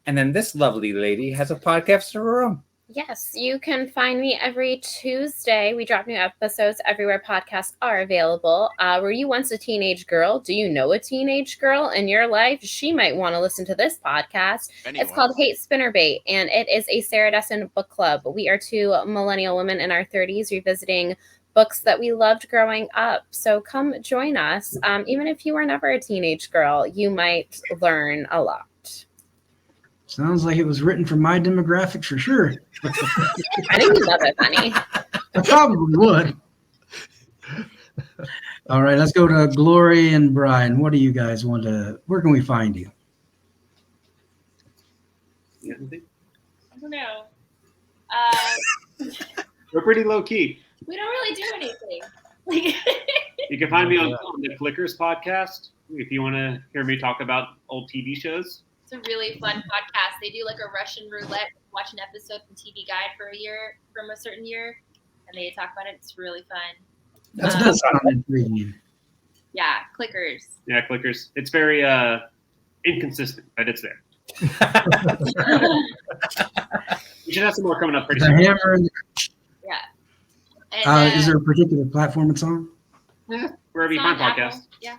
And then this lovely lady has a podcast of her own. Yes, you can find me every Tuesday. We drop new episodes everywhere podcasts are available. Were you once a teenage girl? Do you know a teenage girl in your life? She might want to listen to this podcast. It's called Hate Spinnerbait, and it is a Sarah Dessen book club. We are two millennial women in our 30s revisiting books that we loved growing up. So come join us. Even if you were never a teenage girl, you might learn a lot. Sounds like it was written for my demographic for sure. I think you love it, Benny. I probably would. All right, let's go to Glory and Bryan. What do you guys want to? Where can we find you? I don't know. We're pretty low key. We don't really do anything. You can find me on the Clickers podcast if you want to hear me talk about old TV shows. It's a really fun podcast. They do like a Russian roulette, watch an episode from TV Guide from a certain year, and they talk about it. It's really fun. That does sound intriguing. Yeah, Clickers. Yeah, Clickers. It's very inconsistent, but it's there. We should have some more coming up pretty soon. Hammer and Yeah. And, is there a particular platform it's on? Wherever you find podcasts. Yeah.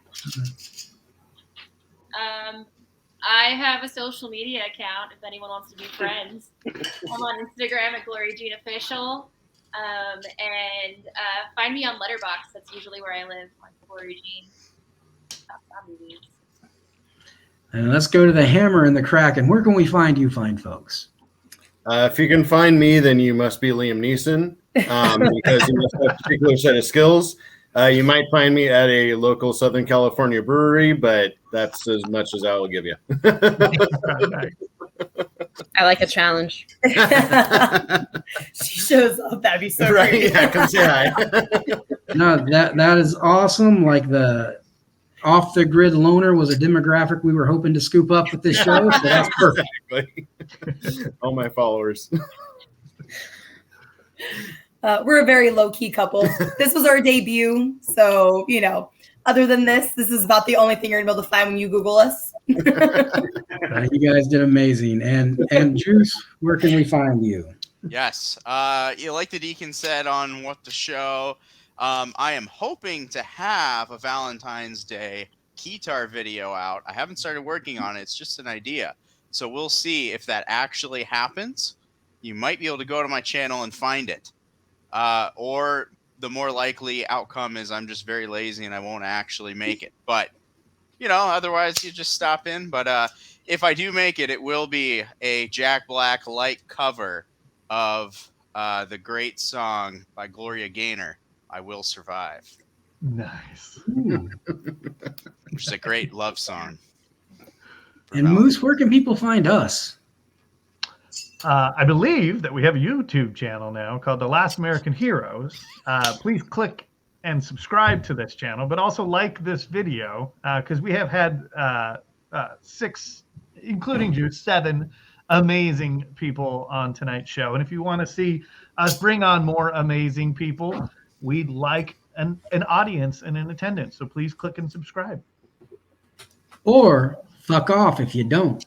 I have a social media account if anyone wants to be friends. I'm on Instagram at Glory Jean Official. And find me on Letterboxd. That's usually where I live, on Glory Jean. And let's go to the Hammer and the Kracken. Where can we find you, fine folks? If you can find me, then you must be Liam Neeson, because you must have a particular set of skills. You might find me at a local Southern California brewery, but that's as much as I will give you. I like a challenge. She shows up. That'd be so right. great. Yeah, come say hi. No, that is awesome. Like the off the grid loner was a demographic we were hoping to scoop up with this show. So that's perfect. Exactly. All my followers. We're a very low-key couple. This was our debut. So, other than this is about the only thing you're going to be able to find when you Google us. You guys did amazing. And Juice, where can we find you? Yes. Like the Deacon said on What the Show, I am hoping to have a Valentine's Day Keytar video out. I haven't started working on it. It's just an idea. So we'll see if that actually happens. You might be able to go to my channel and find it. Or the more likely outcome is I'm just very lazy and I won't actually make it. But, otherwise you just stop in. But if I do make it, it will be a Jack Black light cover of the great song by Gloria Gaynor, I Will Survive. Nice. Which is a great love song. And Moose, where can people find us? I believe that we have a YouTube channel now called The Last American Heroes. Please click and subscribe to this channel, but also like this video because we have had 6, including Juice, 7 amazing people on tonight's show. And if you want to see us bring on more amazing people, we'd like an audience and an attendance. So please click and subscribe. Or fuck off if you don't.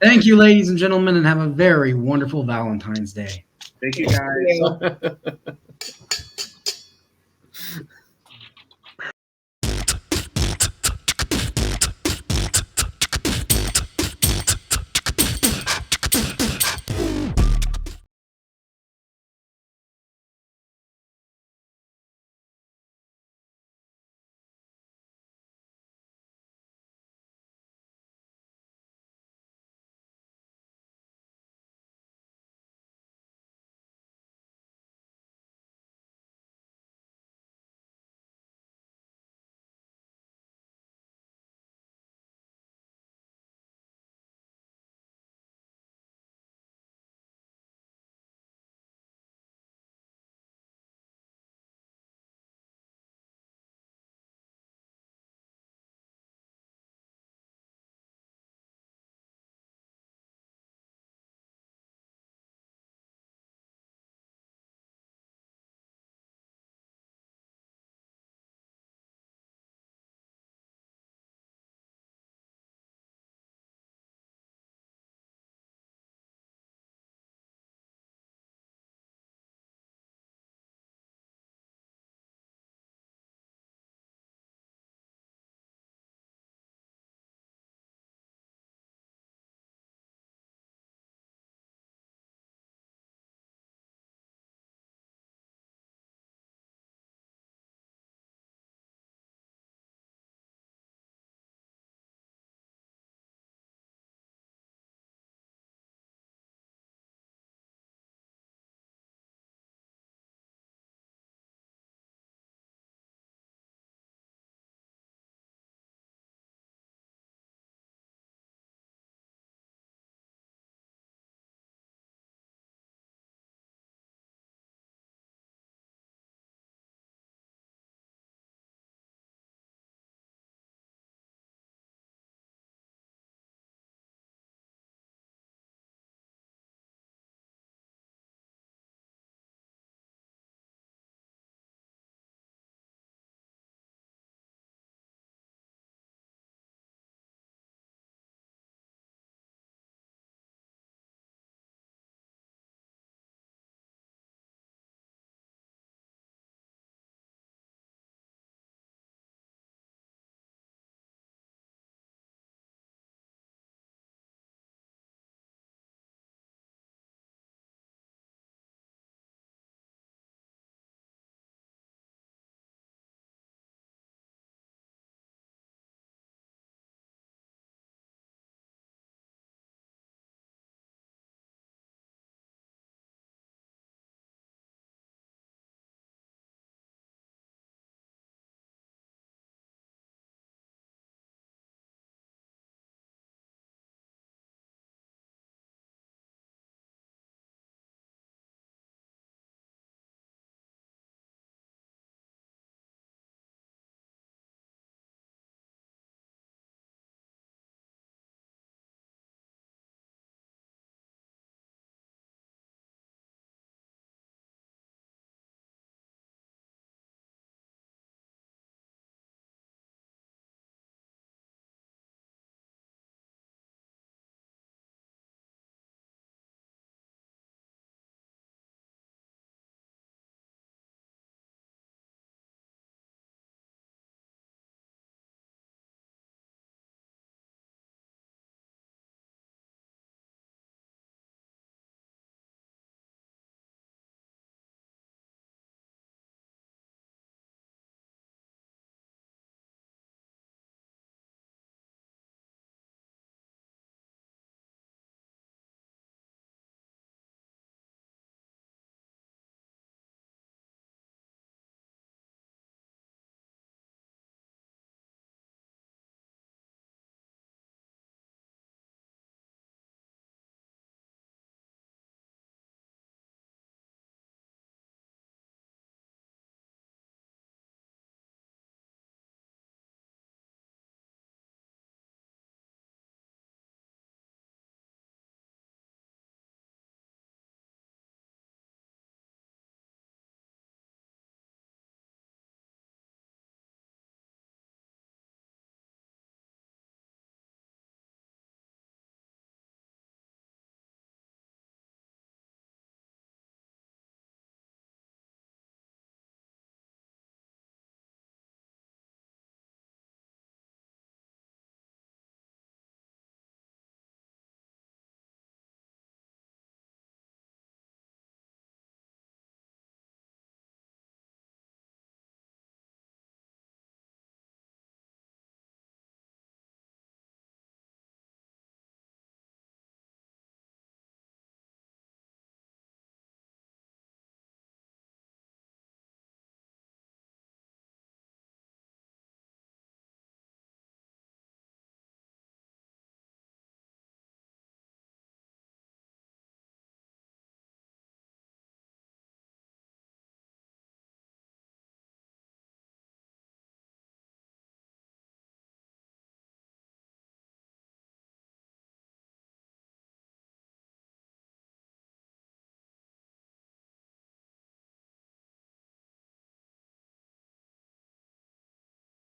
Thank you, ladies and gentlemen, and have a very wonderful Valentine's Day. Thank you, guys.